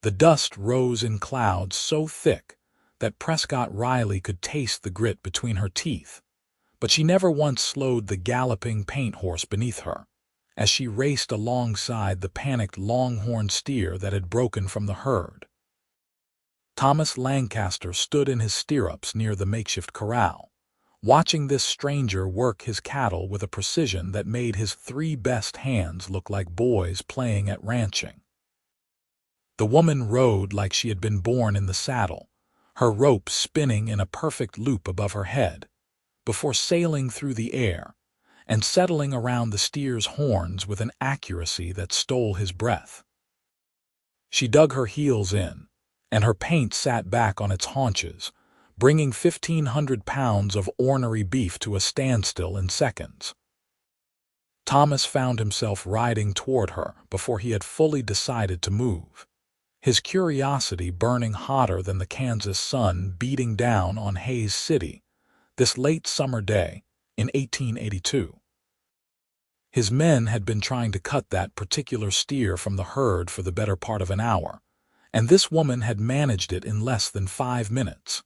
The dust rose in clouds so thick that Prescott Riley could taste the grit between her teeth, but she never once slowed the galloping paint horse beneath her, as she raced alongside the panicked longhorn steer that had broken from the herd. Thomas Lancaster stood in his stirrups near the makeshift corral, watching this stranger work his cattle with a precision that made his three best hands look like boys playing at ranching. The woman rode like she had been born in the saddle, her rope spinning in a perfect loop above her head, before sailing through the air and settling around the steer's horns with an accuracy that stole his breath. She dug her heels in, and her paint sat back on its haunches, bringing 1,500 pounds of ornery beef to a standstill in seconds. Thomas found himself riding toward her before he had fully decided to move, his curiosity burning hotter than the Kansas sun beating down on Hays City this late summer day in 1882. His men had been trying to cut that particular steer from the herd for the better part of an hour, and this woman had managed it in less than 5 minutes.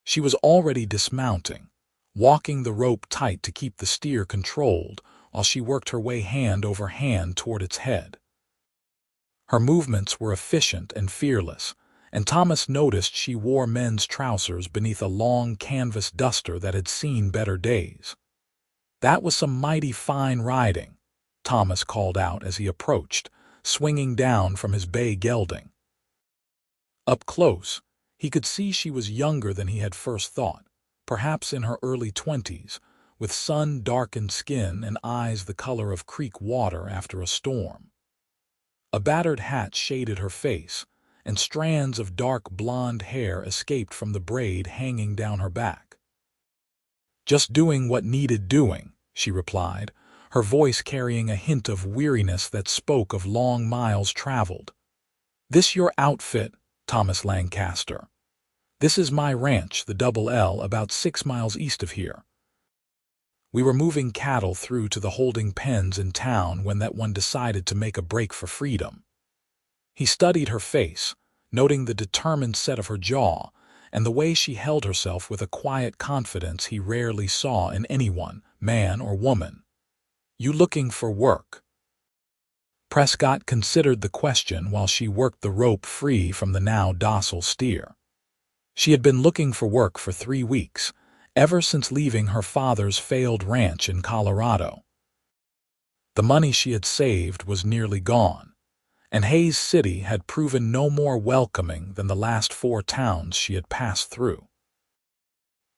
She was already dismounting, walking the rope tight to keep the steer controlled while she worked her way hand over hand toward its head. Her movements were efficient and fearless, and Thomas noticed she wore men's trousers beneath a long canvas duster that had seen better days. "That was some mighty fine riding," Thomas called out as he approached, swinging down from his bay gelding. Up close, he could see she was younger than he had first thought, perhaps in her early 20s, with sun-darkened skin and eyes the color of creek water after a storm. A battered hat shaded her face, and strands of dark blonde hair escaped from the braid hanging down her back. "Just doing what needed doing," she replied, her voice carrying a hint of weariness that spoke of long miles traveled. "This your outfit, Thomas Lancaster? This is my ranch, the Double L, about 6 miles east of here. We were moving cattle through to the holding pens in town when that one decided to make a break for freedom." He studied her face, noting the determined set of her jaw and the way she held herself with a quiet confidence he rarely saw in anyone, man or woman. "You looking for work?" Prescott considered the question while she worked the rope free from the now docile steer. She had been looking for work for 3 weeks, ever since leaving her father's failed ranch in Colorado. The money she had saved was nearly gone, and Hays City had proven no more welcoming than the last 4 towns she had passed through.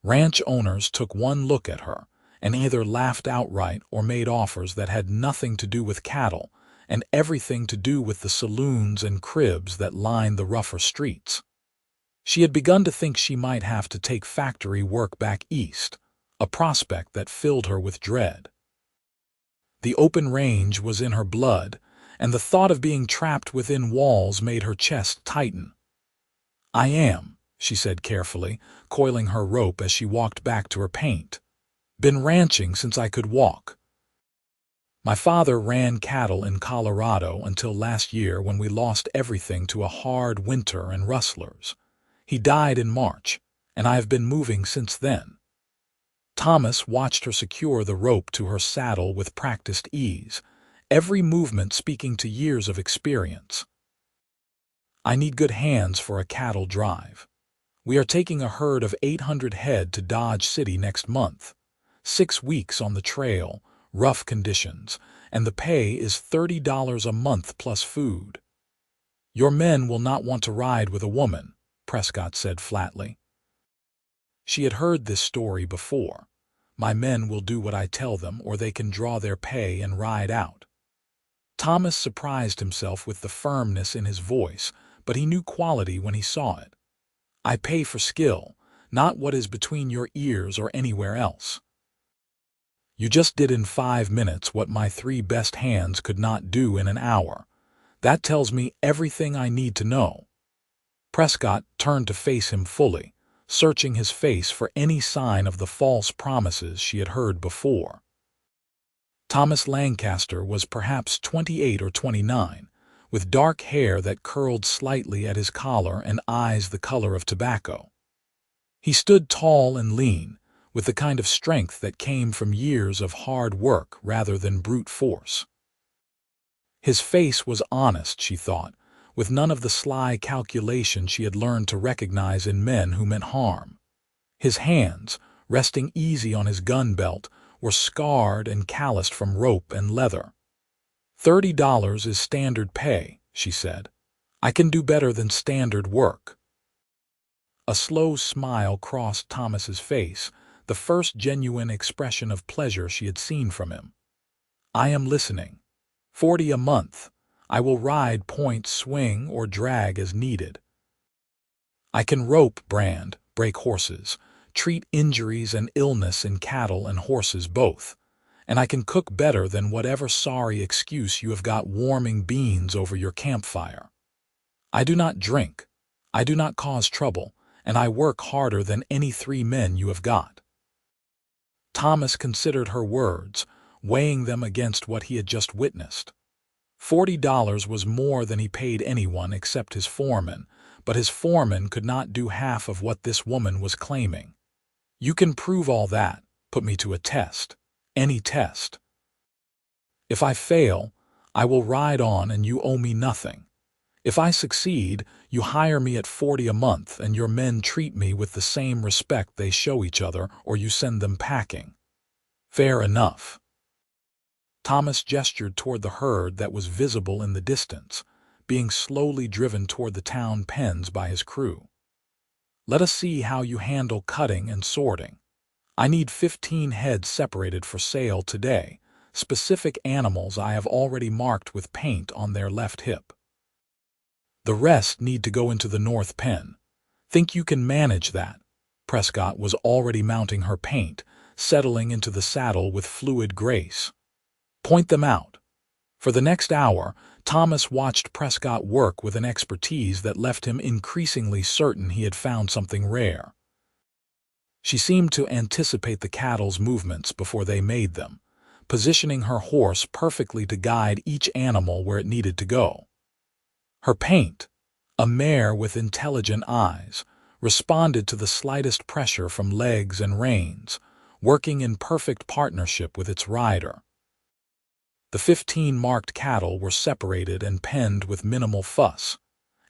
Ranch owners took one look at her and either laughed outright or made offers that had nothing to do with cattle and everything to do with the saloons and cribs that lined the rougher streets. She had begun to think she might have to take factory work back east, a prospect that filled her with dread. The open range was in her blood, and the thought of being trapped within walls made her chest tighten. "I am," she said carefully, coiling her rope as she walked back to her paint. "Been ranching since I could walk. My father ran cattle in Colorado until last year when we lost everything to a hard winter and rustlers. He died in March, and I have been moving since then." Thomas watched her secure the rope to her saddle with practiced ease, every movement speaking to years of experience. "I need good hands for a cattle drive. We are taking a herd of 800 head to Dodge City next month. 6 weeks on the trail, rough conditions, and the pay is $30 a month plus food." "Your men will not want to ride with a woman," Prescott said flatly. She had heard this story before. "My men will do what I tell them, or they can draw their pay and ride out." Thomas surprised himself with the firmness in his voice, but he knew quality when he saw it. "I pay for skill, not what is between your ears or anywhere else. You just did in 5 minutes what my 3 best hands could not do in an hour. That tells me everything I need to know." Prescott turned to face him fully, searching his face for any sign of the false promises she had heard before. Thomas Lancaster was perhaps 28 or 29, with dark hair that curled slightly at his collar and eyes the color of tobacco. He stood tall and lean, with the kind of strength that came from years of hard work rather than brute force. His face was honest, she thought, with none of the sly calculation she had learned to recognize in men who meant harm. His hands, resting easy on his gun belt, were scarred and calloused from rope and leather. $30 is standard pay, she said. I can do better than standard work. A slow smile crossed Thomas's face, the first genuine expression of pleasure she had seen from him. I am listening. 40 a month. I will ride, point, swing, or drag as needed. I can rope, brand, break horses, treat injuries and illness in cattle and horses both, and I can cook better than whatever sorry excuse you have got warming beans over your campfire. I do not drink, I do not cause trouble, and I work harder than any 3 men you have got. Thomas considered her words, weighing them against what he had just witnessed. $40 was more than he paid anyone except his foreman, but his foreman could not do half of what this woman was claiming. You can prove all that, put me to a test, any test. If I fail, I will ride on and you owe me nothing. If I succeed, you hire me at 40 a month and your men treat me with the same respect they show each other, or you send them packing. Fair enough. Thomas gestured toward the herd that was visible in the distance, being slowly driven toward the town pens by his crew. Let us see how you handle cutting and sorting. I need 15 heads separated for sale today, specific animals I have already marked with paint on their left hip. The rest need to go into the north pen. Think you can manage that? Prescott was already mounting her paint, settling into the saddle with fluid grace. Point them out. For the next hour, Thomas watched Prescott work with an expertise that left him increasingly certain he had found something rare. She seemed to anticipate the cattle's movements before they made them, positioning her horse perfectly to guide each animal where it needed to go. Her paint, a mare with intelligent eyes, responded to the slightest pressure from legs and reins, working in perfect partnership with its rider. The 15 marked cattle were separated and penned with minimal fuss,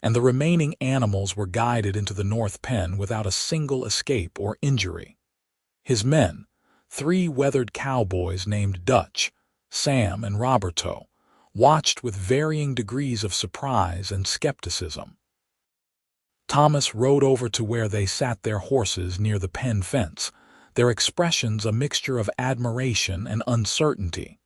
and the remaining animals were guided into the north pen without a single escape or injury. His men, 3 weathered cowboys named Dutch, Sam, and Roberto, watched with varying degrees of surprise and skepticism. Thomas rode over to where they sat their horses near the pen fence, their expressions a mixture of admiration and uncertainty.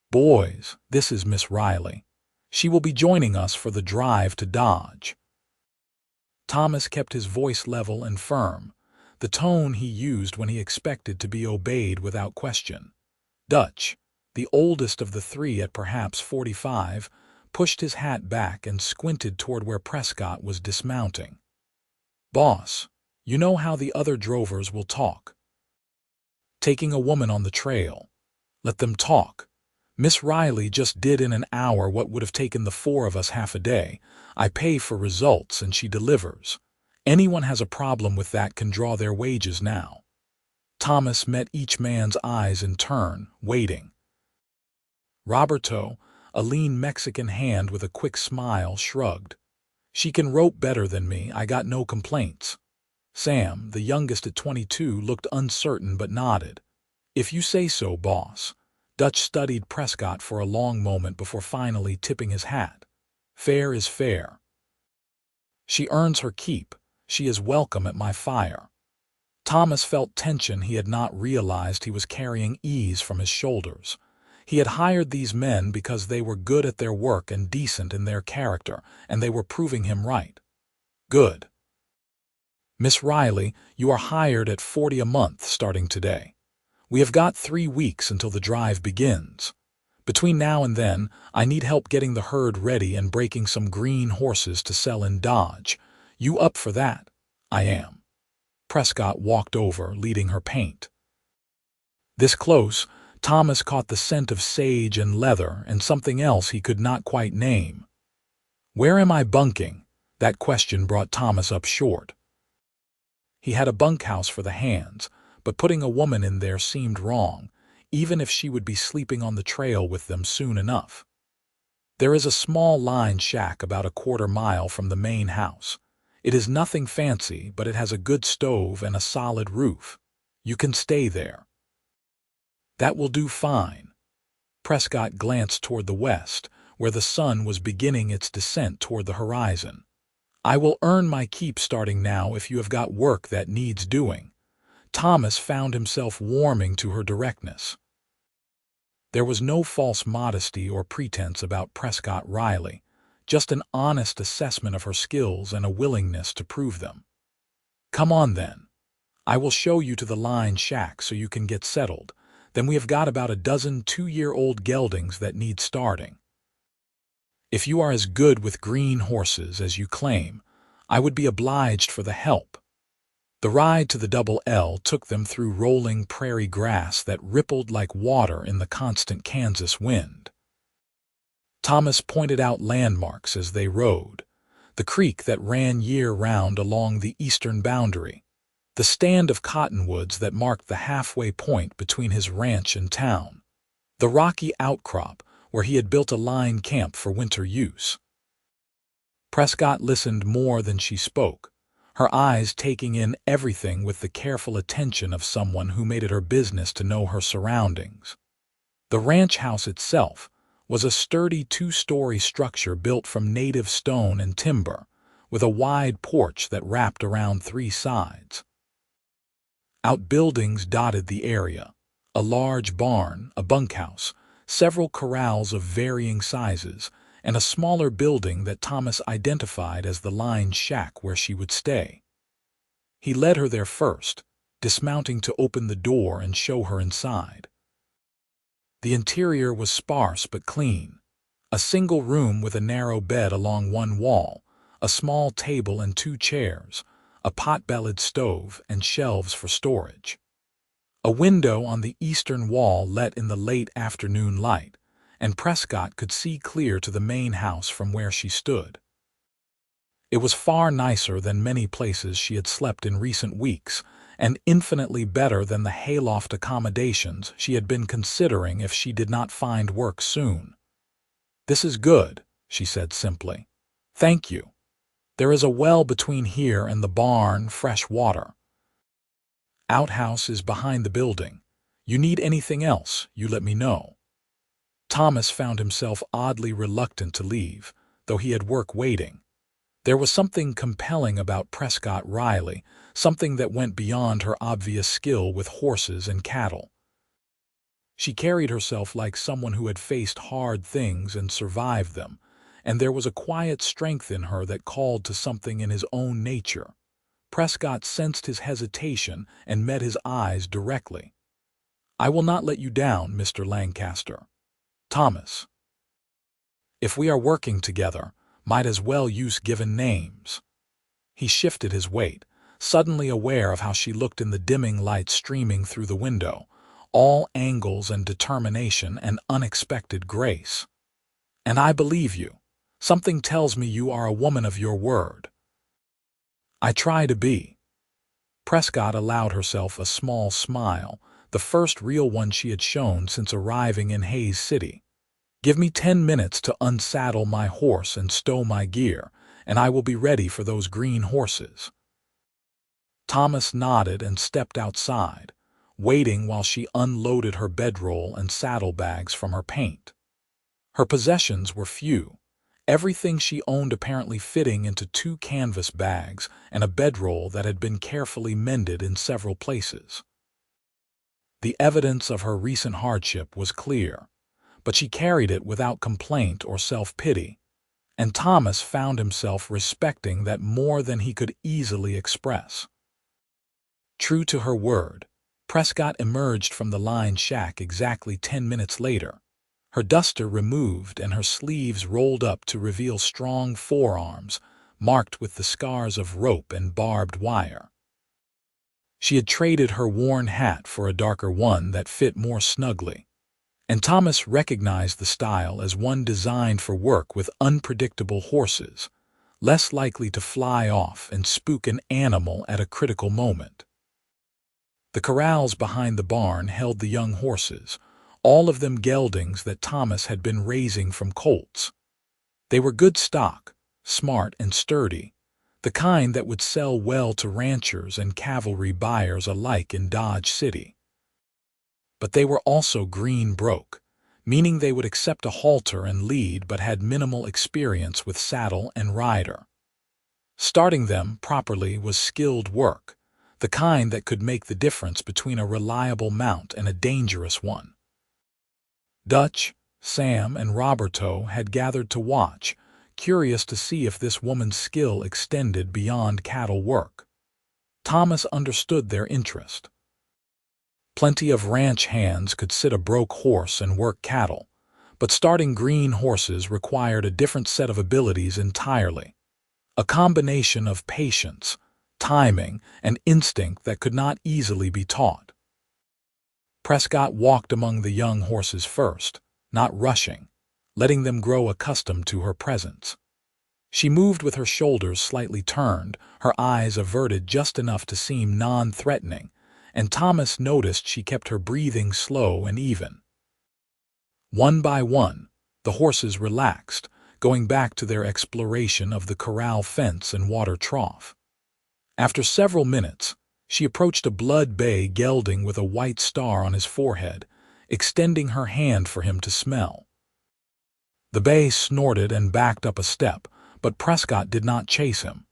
Boys, this is Miss Riley. She will be joining us for the drive to Dodge. Thomas kept his voice level and firm, the tone he used when he expected to be obeyed without question. Dutch, the oldest of the 3 at perhaps 45, pushed his hat back and squinted toward where Prescott was dismounting. Boss, you know how the other drovers will talk. Taking a woman on the trail. Let them talk. Miss Riley just did in an hour what would have taken the 4 of us half a day. I pay for results and she delivers. Anyone has a problem with that can draw their wages now. Thomas met each man's eyes in turn, waiting. Roberto, a lean Mexican hand with a quick smile, shrugged. She can rope better than me, I got no complaints. Sam, the youngest at 22, looked uncertain but nodded. If you say so, boss. Dutch studied Prescott for a long moment before finally tipping his hat. Fair is fair. She earns her keep. She is welcome at my fire. Thomas felt tension he had not realized he was carrying ease from his shoulders. He had hired these men because they were good at their work and decent in their character, and they were proving him right. Good. Miss Riley, you are hired at 40 a month starting today. We have got 3 weeks until the drive begins. Between now and then, I need help getting the herd ready and breaking some green horses to sell in Dodge. You up for that? I am. Prescott walked over, leading her paint. This close, Thomas caught the scent of sage and leather and something else he could not quite name. Where am I bunking? That question brought Thomas up short. He had a bunkhouse for the hands, but putting a woman in there seemed wrong, even if she would be sleeping on the trail with them soon enough. There is a small line shack about a quarter-mile from the main house. It is nothing fancy, but it has a good stove and a solid roof. You can stay there. That will do fine. Prescott glanced toward the west, where the sun was beginning its descent toward the horizon. I will earn my keep starting now if you have got work that needs doing. Thomas found himself warming to her directness. There was no false modesty or pretense about Prescott Riley, just an honest assessment of her skills and a willingness to prove them. Come on then. I will show you to the line shack so you can get settled. Then we have got about a dozen 2-year-old geldings that need starting. If you are as good with green horses as you claim, I would be obliged for the help. The ride to the Double L took them through rolling prairie grass that rippled like water in the constant Kansas wind. Thomas pointed out landmarks as they rode: the creek that ran year-round along the eastern boundary, the stand of cottonwoods that marked the halfway point between his ranch and town, the rocky outcrop where he had built a line camp for winter use. Prescott listened more than she spoke, her eyes taking in everything with the careful attention of someone who made it her business to know her surroundings. The ranch house itself was a sturdy 2-story structure built from native stone and timber, with a wide porch that wrapped around 3 sides. Outbuildings dotted the area: a large barn, a bunkhouse, several corrals of varying sizes, and a smaller building that Thomas identified as the line shack where she would stay. He led her there first, dismounting to open the door and show her inside. The interior was sparse but clean: a single room with a narrow bed along one wall, a small table and 2 chairs, a pot-bellied stove, and shelves for storage. A window on the eastern wall let in the late afternoon light, and Prescott could see clear to the main house from where she stood. It was far nicer than many places she had slept in recent weeks, and infinitely better than the hayloft accommodations she had been considering if she did not find work soon. "This is good," she said simply. "Thank you. There is a well between here and the barn, fresh water. Outhouse is behind the building. You need anything else, you let me know." Thomas found himself oddly reluctant to leave, though he had work waiting. There was something compelling about Prescott Riley, something that went beyond her obvious skill with horses and cattle. She carried herself like someone who had faced hard things and survived them, and there was a quiet strength in her that called to something in his own nature. Prescott sensed his hesitation and met his eyes directly. "I will not let you down, Mr. Lancaster. Thomas. If we are working together, might as well use given names." He shifted his weight, suddenly aware of how she looked in the dimming light streaming through the window, all angles and determination and unexpected grace. "And I believe you. Something tells me you are a woman of your word." "I try to be." Prescott allowed herself a small smile, the first real one she had shown since arriving in Hays City. "Give me 10 minutes to unsaddle my horse and stow my gear, and I will be ready for those green horses." Thomas nodded and stepped outside, waiting while she unloaded her bedroll and saddlebags from her paint. Her possessions were few, everything she owned apparently fitting into 2 canvas bags and a bedroll that had been carefully mended in several places. The evidence of her recent hardship was clear, but she carried it without complaint or self-pity, and Thomas found himself respecting that more than he could easily express. True to her word, Prescott emerged from the line shack exactly 10 minutes later, her duster removed and her sleeves rolled up to reveal strong forearms marked with the scars of rope and barbed wire. She had traded her worn hat for a darker one that fit more snugly, and Thomas recognized the style as one designed for work with unpredictable horses, less likely to fly off and spook an animal at a critical moment. The corrals behind the barn held the young horses, all of them geldings that Thomas had been raising from colts. They were good stock, smart and sturdy, the kind that would sell well to ranchers and cavalry buyers alike in Dodge City. But they were also green broke, meaning they would accept a halter and lead but had minimal experience with saddle and rider. Starting them properly was skilled work, the kind that could make the difference between a reliable mount and a dangerous one. Dutch, Sam, and Roberto had gathered to watch, curious to see if this woman's skill extended beyond cattle work. Thomas understood their interest. Plenty of ranch hands could sit a broke horse and work cattle, but starting green horses required a different set of abilities entirely. A combination of patience, timing, and instinct that could not easily be taught. Prescott walked among the young horses first, not rushing, letting them grow accustomed to her presence. She moved with her shoulders slightly turned, her eyes averted just enough to seem non-threatening, and Thomas noticed she kept her breathing slow and even. One by one, the horses relaxed, going back to their exploration of the corral fence and water trough. After several minutes, she approached a blood bay gelding with a white star on his forehead, extending her hand for him to smell. The bay snorted and backed up a step, but Prescott did not chase him.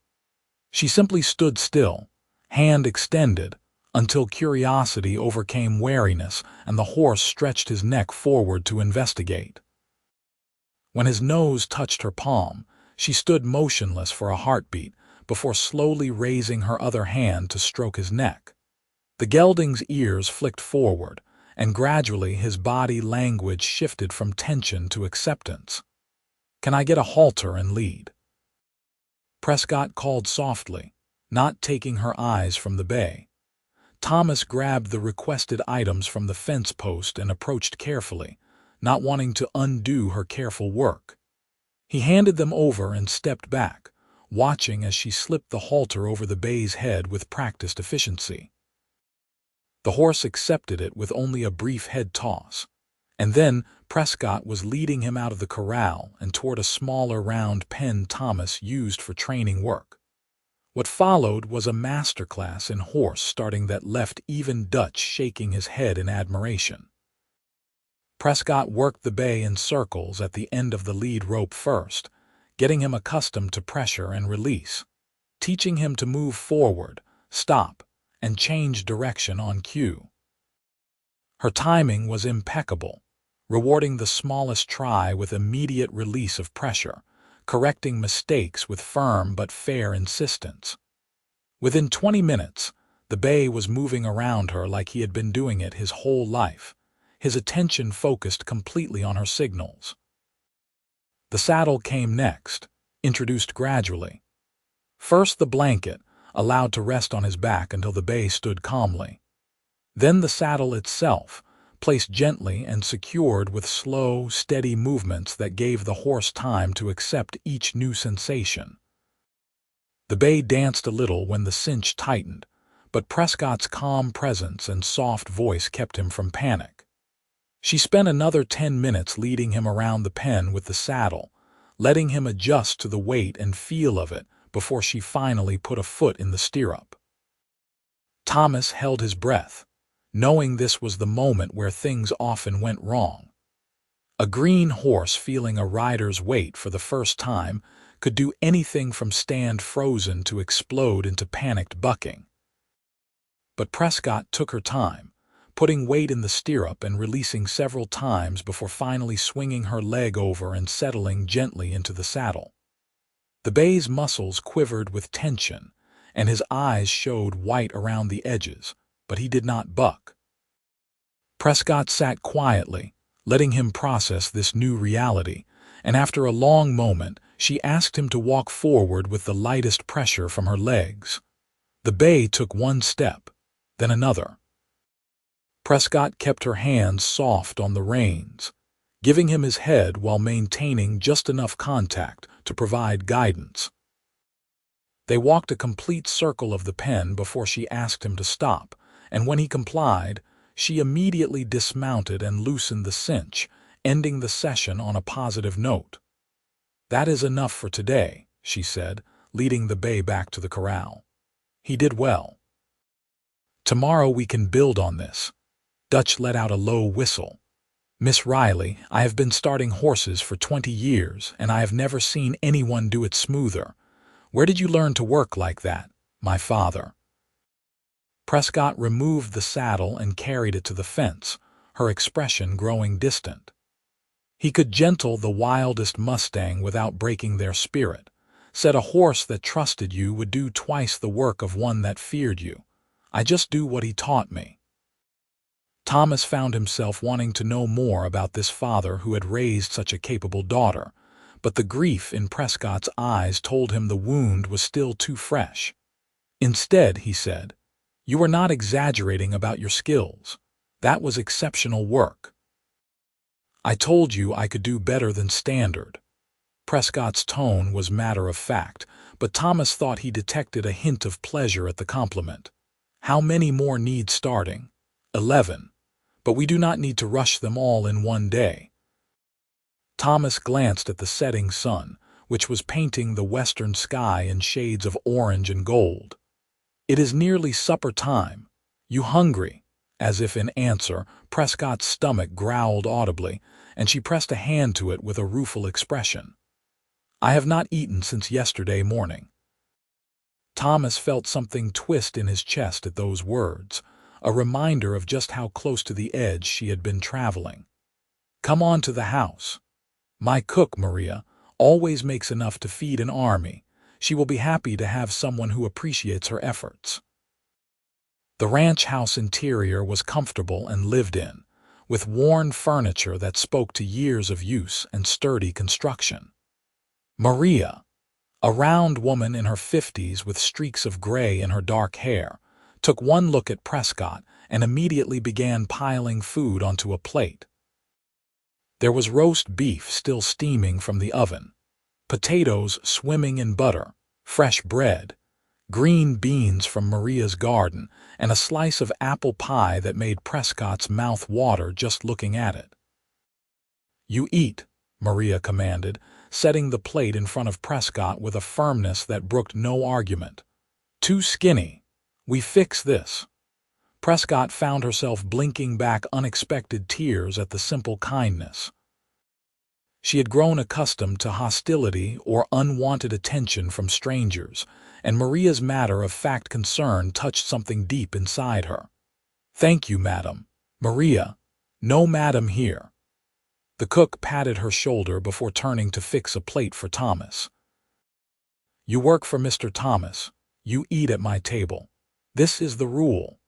She simply stood still, hand extended, until curiosity overcame wariness and the horse stretched his neck forward to investigate. When his nose touched her palm, she stood motionless for a heartbeat before slowly raising her other hand to stroke his neck. The gelding's ears flicked forward, and gradually his body language shifted from tension to acceptance. "Can I get a halter and lead?" Prescott called softly, not taking her eyes from the bay. Thomas grabbed the requested items from the fence post and approached carefully, not wanting to undo her careful work. He handed them over and stepped back, watching as she slipped the halter over the bay's head with practiced efficiency. The horse accepted it with only a brief head toss, and then Prescott was leading him out of the corral and toward a smaller round pen Thomas used for training work. What followed was a masterclass in horse starting that left even Dutch shaking his head in admiration. Prescott worked the bay in circles at the end of the lead rope first, getting him accustomed to pressure and release, teaching him to move forward, stop, and change direction on cue. Her timing was impeccable, rewarding the smallest try with immediate release of pressure, correcting mistakes with firm but fair insistence. Within 20 minutes, the bay was moving around her like he had been doing it his whole life, his attention focused completely on her signals. The saddle came next, introduced gradually. First the blanket, allowed to rest on his back until the bay stood calmly. Then the saddle itself, placed gently and secured with slow, steady movements that gave the horse time to accept each new sensation. The bay danced a little when the cinch tightened, but Prescott's calm presence and soft voice kept him from panic. She spent another 10 minutes leading him around the pen with the saddle, letting him adjust to the weight and feel of it before she finally put a foot in the stirrup. Thomas held his breath, knowing this was the moment where things often went wrong. A green horse feeling a rider's weight for the first time could do anything from stand frozen to explode into panicked bucking. But Prescott took her time, putting weight in the stirrup and releasing several times before finally swinging her leg over and settling gently into the saddle. The bay's muscles quivered with tension, and his eyes showed white around the edges, but he did not buck. Prescott sat quietly, letting him process this new reality, and after a long moment, she asked him to walk forward with the lightest pressure from her legs. The bay took one step, then another. Prescott kept her hands soft on the reins, giving him his head while maintaining just enough contact to provide guidance. They walked a complete circle of the pen before she asked him to stop, and when he complied, she immediately dismounted and loosened the cinch, ending the session on a positive note. "That is enough for today," she said, leading the bay back to the corral. "He did well. Tomorrow we can build on this." Dutch let out a low whistle. "Miss Riley, I have been starting horses for 20 years, and I have never seen anyone do it smoother. Where did you learn to work like that?" "My father." Prescott removed the saddle and carried it to the fence, her expression growing distant. "He could gentle the wildest mustang without breaking their spirit. Said a horse that trusted you would do twice the work of one that feared you. I just do what he taught me." Thomas found himself wanting to know more about this father who had raised such a capable daughter, but the grief in Prescott's eyes told him the wound was still too fresh. Instead, he said, "You are not exaggerating about your skills. That was exceptional work." "I told you I could do better than standard." Prescott's tone was matter-of-fact, but Thomas thought he detected a hint of pleasure at the compliment. "How many more need starting?" 11. "But we do not need to rush them all in one day." Thomas glanced at the setting sun, which was painting the western sky in shades of orange and gold. "It is nearly supper time. You hungry?" As if in answer, Prescott's stomach growled audibly, and she pressed a hand to it with a rueful expression. "I have not eaten since yesterday morning." Thomas felt something twist in his chest at those words, a reminder of just how close to the edge she had been traveling. "Come on to the house. My cook, Maria, always makes enough to feed an army. She will be happy to have someone who appreciates her efforts." The ranch house interior was comfortable and lived in, with worn furniture that spoke to years of use and sturdy construction. Maria, a round woman in her 50s with streaks of gray in her dark hair, took one look at Prescott and immediately began piling food onto a plate. There was roast beef still steaming from the oven, potatoes swimming in butter, fresh bread, green beans from Maria's garden, and a slice of apple pie that made Prescott's mouth water just looking at it. "You eat," Maria commanded, setting the plate in front of Prescott with a firmness that brooked no argument. "Too skinny. We fix this." Prescott found herself blinking back unexpected tears at the simple kindness. She had grown accustomed to hostility or unwanted attention from strangers, and Maria's matter-of-fact concern touched something deep inside her. "Thank you, madam." "Maria, no madam here." The cook patted her shoulder before turning to fix a plate for Thomas. "You work for Mr. Thomas. You eat at my table. This is the rule."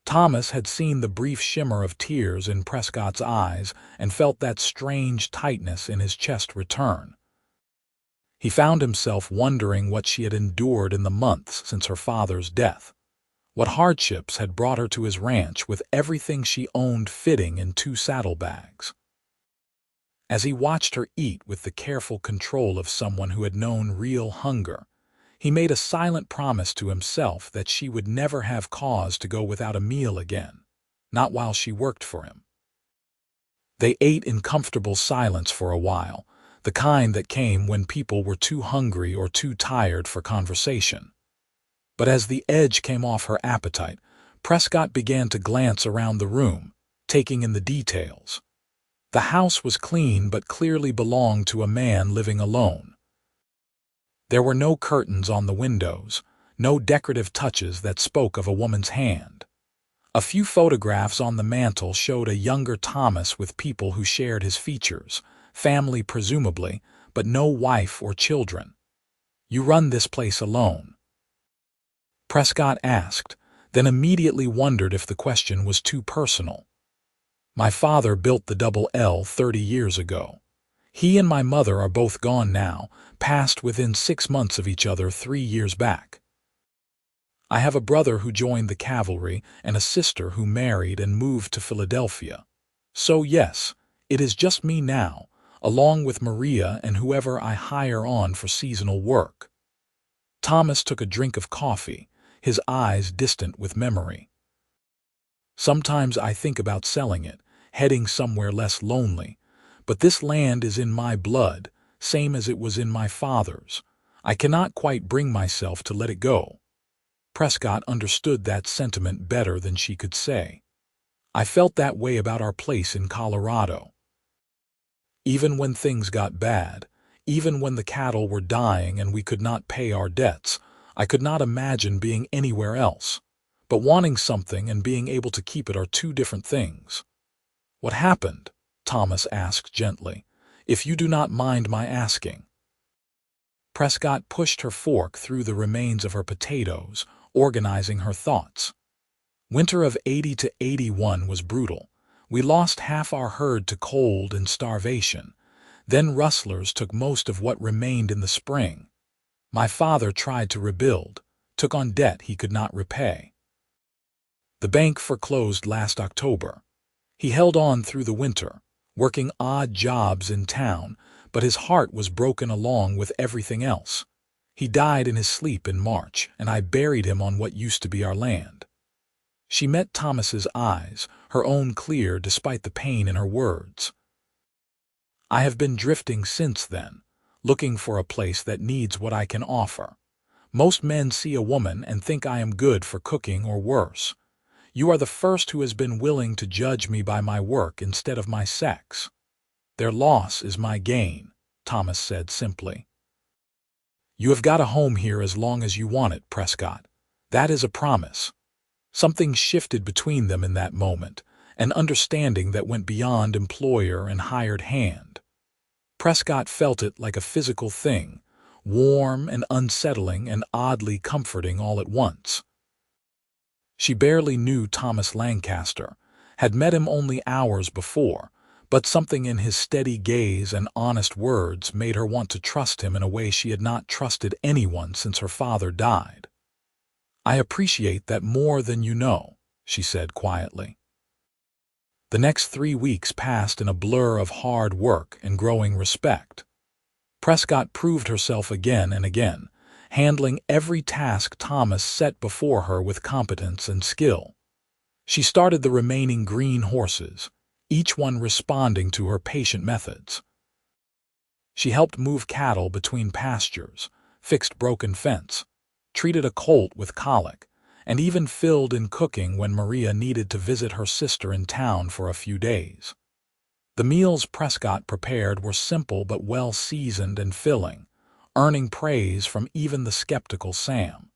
Thomas had seen the brief shimmer of tears in Prescott's eyes and felt that strange tightness in his chest return. He found himself wondering what she had endured in the months since her father's death. What hardships had brought her to his ranch with everything she owned fitting in 2 saddlebags. As he watched her eat with the careful control of someone who had known real hunger, he made a silent promise to himself that she would never have cause to go without a meal again, not while she worked for him. They ate in comfortable silence for a while, the kind that came when people were too hungry or too tired for conversation. But as the edge came off her appetite, Prescott began to glance around the room, taking in the details. The house was clean but clearly belonged to a man living alone. There were no curtains on the windows, no decorative touches that spoke of a woman's hand. A few photographs on the mantel showed a younger Thomas with people who shared his features, family presumably, but no wife or children. "You run this place alone?" Prescott asked, then immediately wondered if the question was too personal. "My father built the Double L 30 years ago. He and my mother are both gone now, passed within 6 months of each other 3 years back." I have a brother who joined the cavalry and a sister who married and moved to Philadelphia. So yes, it is just me now, along with Maria and whoever I hire on for seasonal work." Thomas took a drink of coffee, his eyes distant with memory. "Sometimes I think about selling it, heading somewhere less lonely. But this land is in my blood, same as it was in my father's. I cannot quite bring myself to let it go." Prescott understood that sentiment better than she could say. "I felt that way about our place in Colorado. Even when things got bad, even when the cattle were dying and we could not pay our debts, I could not imagine being anywhere else. But wanting something and being able to keep it are two different things." "What happened?" Thomas asked gently, "if you do not mind my asking." Prescott pushed her fork through the remains of her potatoes, organizing her thoughts. "Winter of 80 to 81 was brutal. We lost half our herd to cold and starvation. Then rustlers took most of what remained in the spring. My father tried to rebuild, took on debt he could not repay. The bank foreclosed last October. He held on through the winter, working odd jobs in town, but his heart was broken along with everything else. He died in his sleep in March, and I buried him on what used to be our land." She met Thomas's eyes, her own clear despite the pain in her words. "I have been drifting since then, looking for a place that needs what I can offer. Most men see a woman and think I am good for cooking or worse. You are the first who has been willing to judge me by my work instead of my sex." "Their loss is my gain," Thomas said simply. "You have got a home here as long as you want it, Prescott. That is a promise." Something shifted between them in that moment, an understanding that went beyond employer and hired hand. Prescott felt it like a physical thing, warm and unsettling and oddly comforting all at once. She barely knew Thomas Lancaster, had met him only hours before, but something in his steady gaze and honest words made her want to trust him in a way she had not trusted anyone since her father died. "I appreciate that more than you know," she said quietly. The next 3 weeks passed in a blur of hard work and growing respect. Prescott proved herself again and again, handling every task Thomas set before her with competence and skill. She started the remaining green horses, each one responding to her patient methods. She helped move cattle between pastures, fixed broken fence, treated a colt with colic, and even filled in cooking when Maria needed to visit her sister in town for a few days. The meals Prescott prepared were simple but well-seasoned and filling, earning praise from even the skeptical Sam.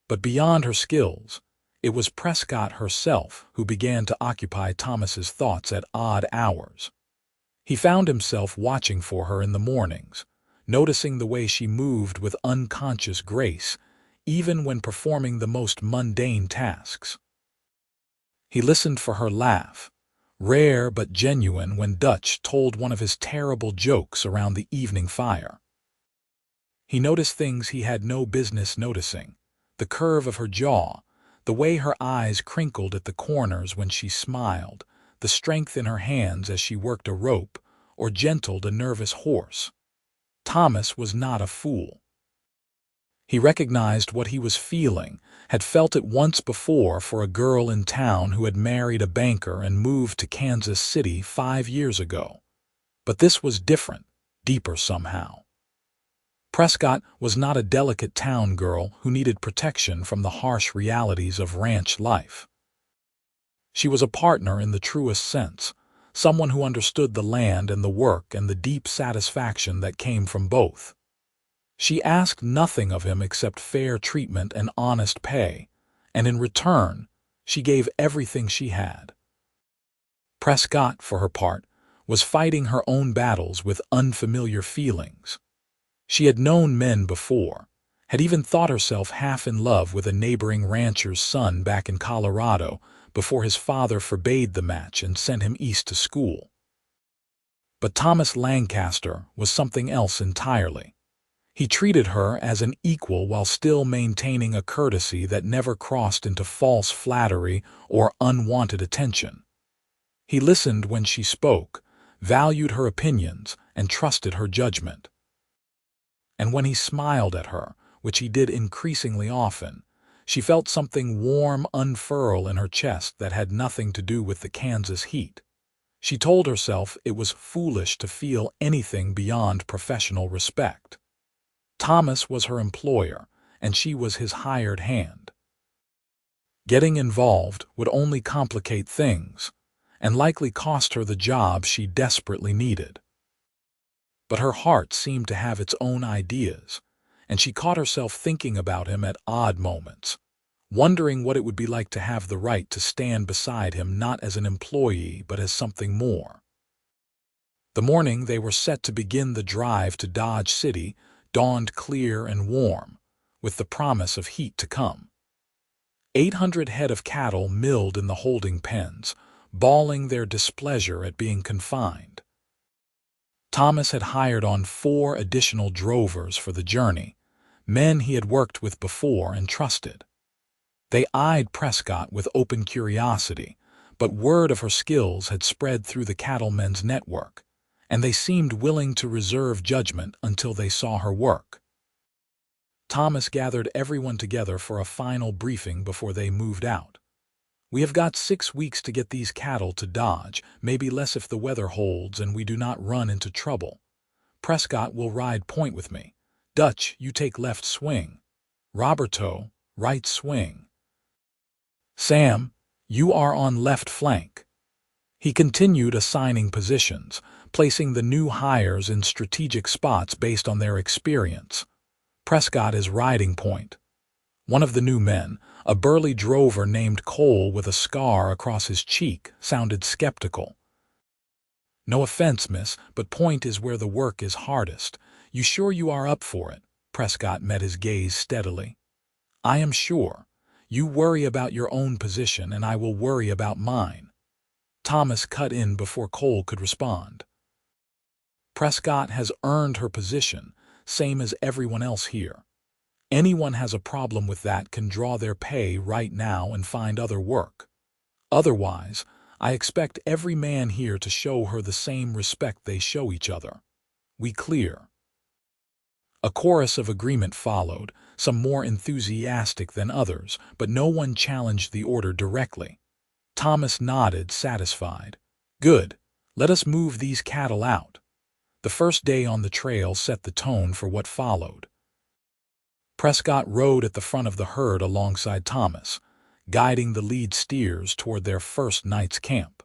But beyond her skills, it was Prescott herself who began to occupy Thomas's thoughts at odd hours. He found himself watching for her in the mornings, noticing the way she moved with unconscious grace, even when performing the most mundane tasks. He listened for her laugh, rare but genuine when Dutch told one of his terrible jokes around the evening fire. He noticed things he had no business noticing, the curve of her jaw, the way her eyes crinkled at the corners when she smiled, the strength in her hands as she worked a rope or gentled a nervous horse. Thomas was not a fool. He recognized what he was feeling, had felt it once before for a girl in town who had married a banker and moved to Kansas City 5 years ago. But this was different, deeper somehow. Prescott was not a delicate town girl who needed protection from the harsh realities of ranch life. She was a partner in the truest sense, someone who understood the land and the work and the deep satisfaction that came from both. She asked nothing of him except fair treatment and honest pay, and in return, she gave everything she had. Prescott, for her part, was fighting her own battles with unfamiliar feelings. She had known men before, had even thought herself half in love with a neighboring rancher's son back in Colorado before his father forbade the match and sent him east to school. But Thomas Lancaster was something else entirely. He treated her as an equal while still maintaining a courtesy that never crossed into false flattery or unwanted attention. He listened when she spoke, valued her opinions, and trusted her judgment. And when he smiled at her, which he did increasingly often, she felt something warm unfurl in her chest that had nothing to do with the Kansas heat. She told herself it was foolish to feel anything beyond professional respect. Thomas was her employer, and she was his hired hand. Getting involved would only complicate things, and likely cost her the job she desperately needed. But her heart seemed to have its own ideas, and she caught herself thinking about him at odd moments, wondering what it would be like to have the right to stand beside him not as an employee but as something more. The morning they were set to begin the drive to Dodge City dawned clear and warm, with the promise of heat to come. 800 head of cattle milled in the holding pens, bawling their displeasure at being confined. Thomas had hired on 4 additional drovers for the journey, men he had worked with before and trusted. They eyed Prescott with open curiosity, but word of her skills had spread through the cattlemen's network, and they seemed willing to reserve judgment until they saw her work. Thomas gathered everyone together for a final briefing before they moved out. "We have got 6 weeks to get these cattle to Dodge, maybe less if the weather holds and we do not run into trouble. Prescott will ride point with me. Dutch, you take left swing. Roberto, right swing. Sam, you are on left flank." He continued assigning positions, placing the new hires in strategic spots based on their experience. Prescott is riding point. One of the new men, a burly drover named Cole with a scar across his cheek, sounded skeptical. "No offense, miss, but point is where the work is hardest. You sure you are up for it?" Prescott met his gaze steadily. "I am sure. You worry about your own position and I will worry about mine." Thomas cut in before Cole could respond. "Prescott has earned her position, same as everyone else here. Anyone has a problem with that can draw their pay right now and find other work. Otherwise, I expect every man here to show her the same respect they show each other. We clear?" A chorus of agreement followed, some more enthusiastic than others, but no one challenged the order directly. Thomas nodded, satisfied. "Good. Let us move these cattle out." The first day on the trail set the tone for what followed. Prescott rode at the front of the herd alongside Thomas, guiding the lead steers toward their first night's camp.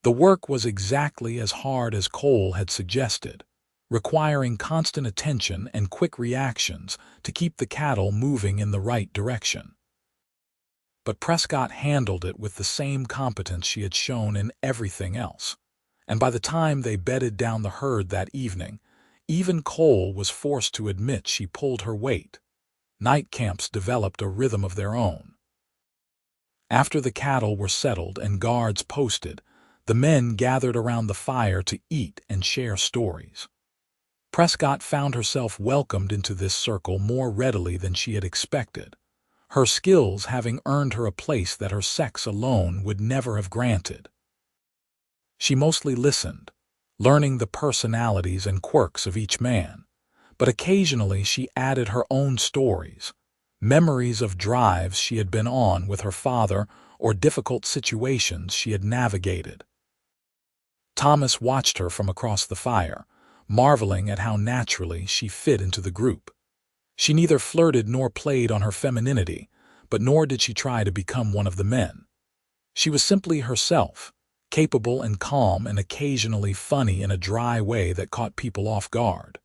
The work was exactly as hard as Cole had suggested, requiring constant attention and quick reactions to keep the cattle moving in the right direction. But Prescott handled it with the same competence she had shown in everything else, and by the time they bedded down the herd that evening, even Cole was forced to admit she pulled her weight. Night camps developed a rhythm of their own. After the cattle were settled and guards posted, the men gathered around the fire to eat and share stories. Prescott found herself welcomed into this circle more readily than she had expected, her skills having earned her a place that her sex alone would never have granted. She mostly listened, learning the personalities and quirks of each man, but occasionally she added her own stories, memories of drives she had been on with her father or difficult situations she had navigated. Thomas watched her from across the fire, marveling at how naturally she fit into the group. She neither flirted nor played on her femininity, but nor did she try to become one of the men. She was simply herself, capable and calm and occasionally funny in a dry way that caught people off guard.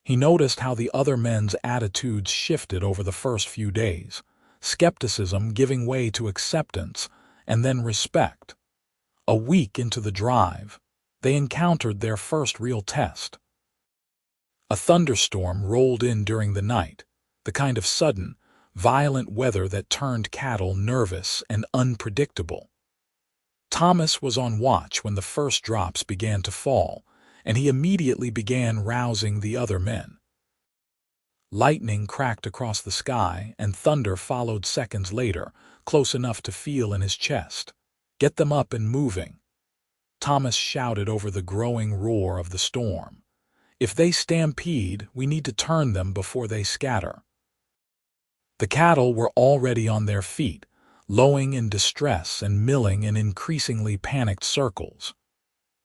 He noticed how the other men's attitudes shifted over the first few days, skepticism giving way to acceptance and then respect. A week into the drive, they encountered their first real test. A thunderstorm rolled in during the night, the kind of sudden, violent weather that turned cattle nervous and unpredictable. Thomas was on watch when the first drops began to fall, and he immediately began rousing the other men, Lightning cracked across the sky, and thunder followed seconds later, close enough to feel in his chest. "Get them up and moving," Thomas shouted over the growing roar of the storm. "If they stampede, we need to turn them before they scatter." The cattle were already on their feet, lowing in distress and milling in increasingly panicked circles.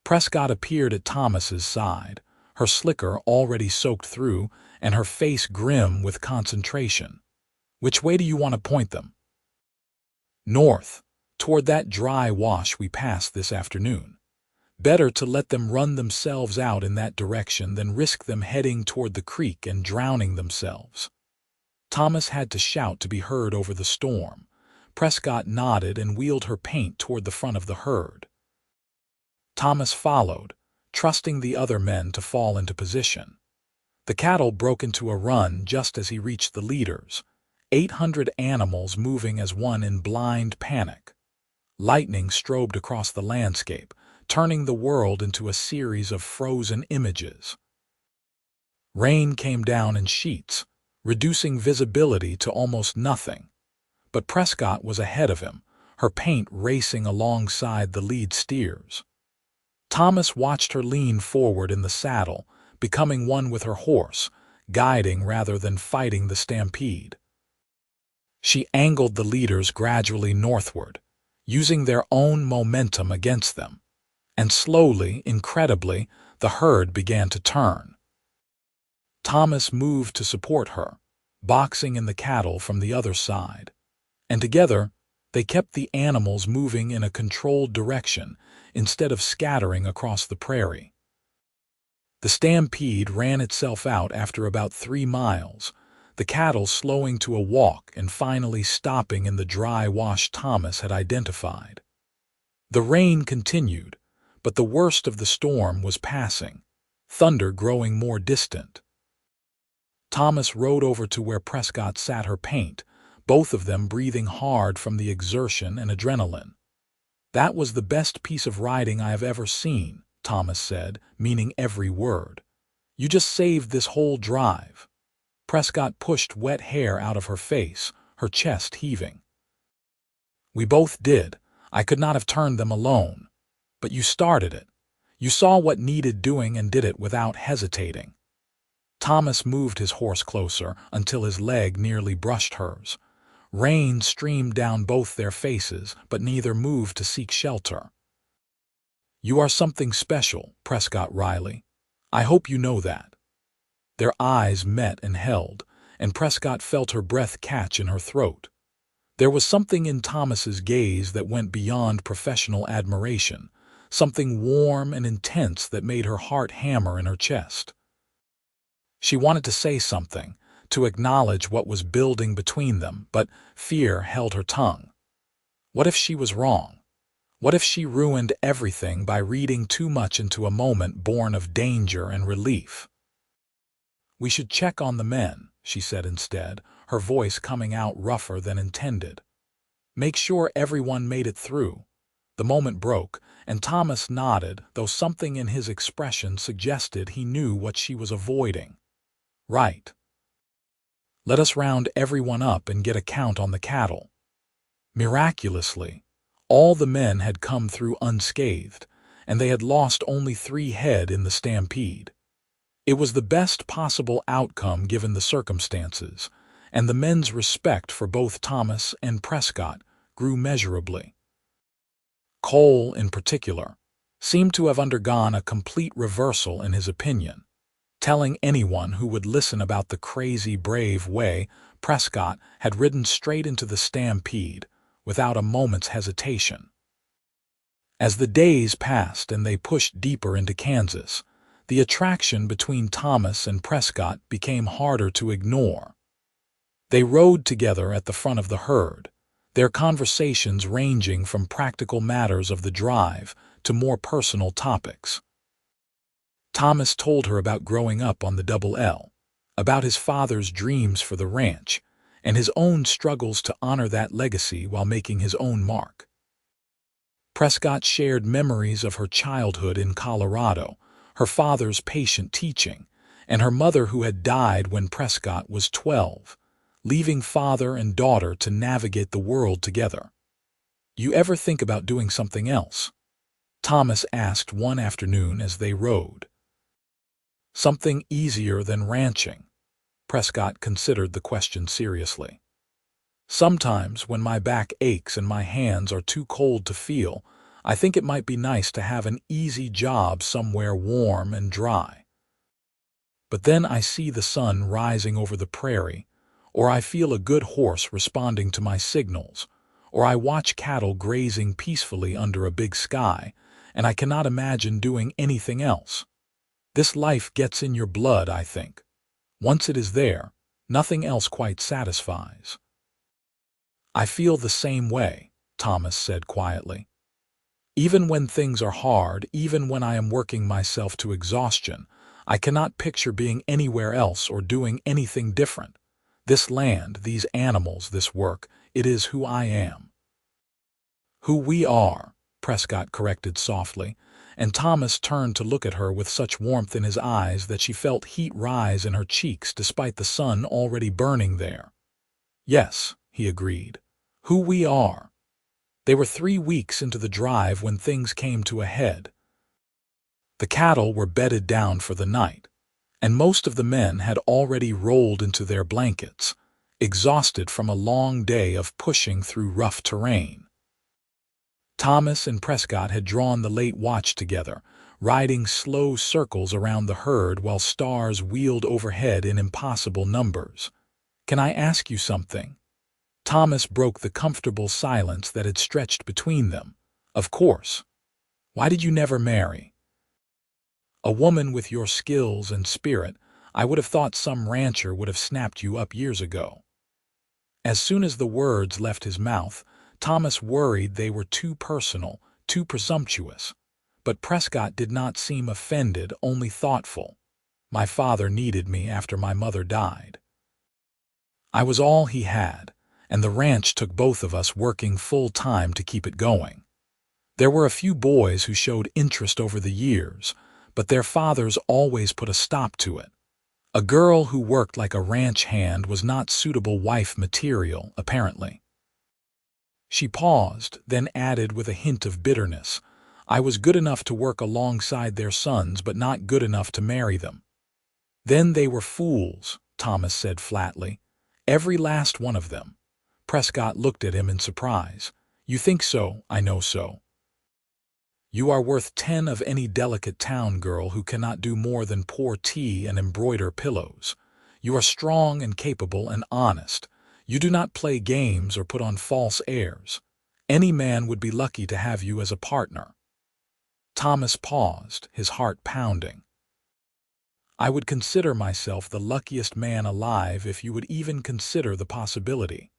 Prescott appeared at Thomas's side, her slicker already soaked through, and her face grim with concentration. "Which way do you want to point them?" "North, toward that dry wash we passed this afternoon. Better to let them run themselves out in that direction than risk them heading toward the creek and drowning themselves." Thomas had to shout to be heard over the storm. Prescott nodded and wheeled her paint toward the front of the herd. Thomas followed, trusting the other men to fall into position. The cattle broke into a run just as he reached the leaders, 800 animals moving as one in blind panic. Lightning strobed across the landscape, turning the world into a series of frozen images. Rain came down in sheets, reducing visibility to almost nothing. But Prescott was ahead of him, her paint racing alongside the lead steers. Thomas watched her lean forward in the saddle, becoming one with her horse, guiding rather than fighting the stampede. She angled the leaders gradually northward, using their own momentum against them. And slowly, incredibly, the herd began to turn. Thomas moved to support her, boxing in the cattle from the other side. And together, they kept the animals moving in a controlled direction instead of scattering across the prairie. The stampede ran itself out after about 3 miles, the cattle slowing to a walk and finally stopping in the dry wash Thomas had identified. The rain continued, but the worst of the storm was passing, thunder growing more distant. Thomas rode over to where Prescott sat her paint, both of them breathing hard from the exertion and adrenaline. "That was the best piece of riding I have ever seen," Thomas said, meaning every word. "You just saved this whole drive." Prescott pushed wet hair out of her face, her chest heaving. "We both did. I could not have turned them alone. But you started it. You saw what needed doing and did it without hesitating." Thomas moved his horse closer until his leg nearly brushed hers. Rain streamed down both their faces, but neither moved to seek shelter. "You are something special, Prescott Riley. I hope you know that." Their eyes met and held, and Prescott felt her breath catch in her throat. There was something in Thomas's gaze that went beyond professional admiration, something warm and intense that made her heart hammer in her chest. She wanted to say something, to acknowledge what was building between them, but fear held her tongue. What if she was wrong? What if she ruined everything by reading too much into a moment born of danger and relief? "We should check on the men," she said instead, her voice coming out rougher than intended. "Make sure everyone made it through." The moment broke, and Thomas nodded, though something in his expression suggested he knew what she was avoiding. "Right. Let us round everyone up and get a count on the cattle." Miraculously, all the men had come through unscathed, and they had lost only 3 head in the stampede. It was the best possible outcome given the circumstances, and the men's respect for both Thomas and Prescott grew measurably. Cole, in particular, seemed to have undergone a complete reversal in his opinion, telling anyone who would listen about the crazy, brave way Prescott had ridden straight into the stampede without a moment's hesitation. As the days passed and they pushed deeper into Kansas, the attraction between Thomas and Prescott became harder to ignore. They rode together at the front of the herd, their conversations ranging from practical matters of the drive to more personal topics. Thomas told her about growing up on the Double L, about his father's dreams for the ranch, and his own struggles to honor that legacy while making his own mark. Prescott shared memories of her childhood in Colorado, her father's patient teaching, and her mother who had died when Prescott was 12, leaving father and daughter to navigate the world together. You ever think about doing something else? Thomas asked one afternoon as they rode. Something easier than ranching. Prescott considered the question seriously. Sometimes, when my back aches and my hands are too cold to feel, I think it might be nice to have an easy job somewhere warm and dry. But then I see the sun rising over the prairie, or I feel a good horse responding to my signals, or I watch cattle grazing peacefully under a big sky, and I cannot imagine doing anything else. This life gets in your blood, I think. Once it is there, nothing else quite satisfies. I feel the same way, Thomas said quietly. Even when things are hard, even when I am working myself to exhaustion, I cannot picture being anywhere else or doing anything different. This land, these animals, this work, it is who I am. Who we are, Prescott corrected softly, and Thomas turned to look at her with such warmth in his eyes that she felt heat rise in her cheeks despite the sun already burning there. Yes, he agreed. Who we are. They were 3 weeks into the drive when things came to a head. The cattle were bedded down for the night, and most of the men had already rolled into their blankets, exhausted from a long day of pushing through rough terrain. Thomas and Prescott had drawn the late watch together, riding slow circles around the herd while stars wheeled overhead in impossible numbers. "Can I ask you something?" Thomas broke the comfortable silence that had stretched between them. "Of course. Why did you never marry? A woman with your skills and spirit, I would have thought some rancher would have snapped you up years ago." As soon as the words left his mouth, Thomas worried they were too personal, too presumptuous. But Prescott did not seem offended, only thoughtful. "My father needed me after my mother died. I was all he had, and the ranch took both of us working full-time to keep it going. There were a few boys who showed interest over the years, but their fathers always put a stop to it. A girl who worked like a ranch hand was not suitable wife material, apparently." She paused, then added with a hint of bitterness, "I was good enough to work alongside their sons, but not good enough to marry them." "Then they were fools," Thomas said flatly. "Every last one of them." Prescott looked at him in surprise. "You think so, I know so. You are worth 10 of any delicate town girl who cannot do more than pour tea and embroider pillows. You are strong and capable and honest. You do not play games or put on false airs. Any man would be lucky to have you as a partner." Thomas paused, his heart pounding. "I would consider myself the luckiest man alive if you would even consider the possibility."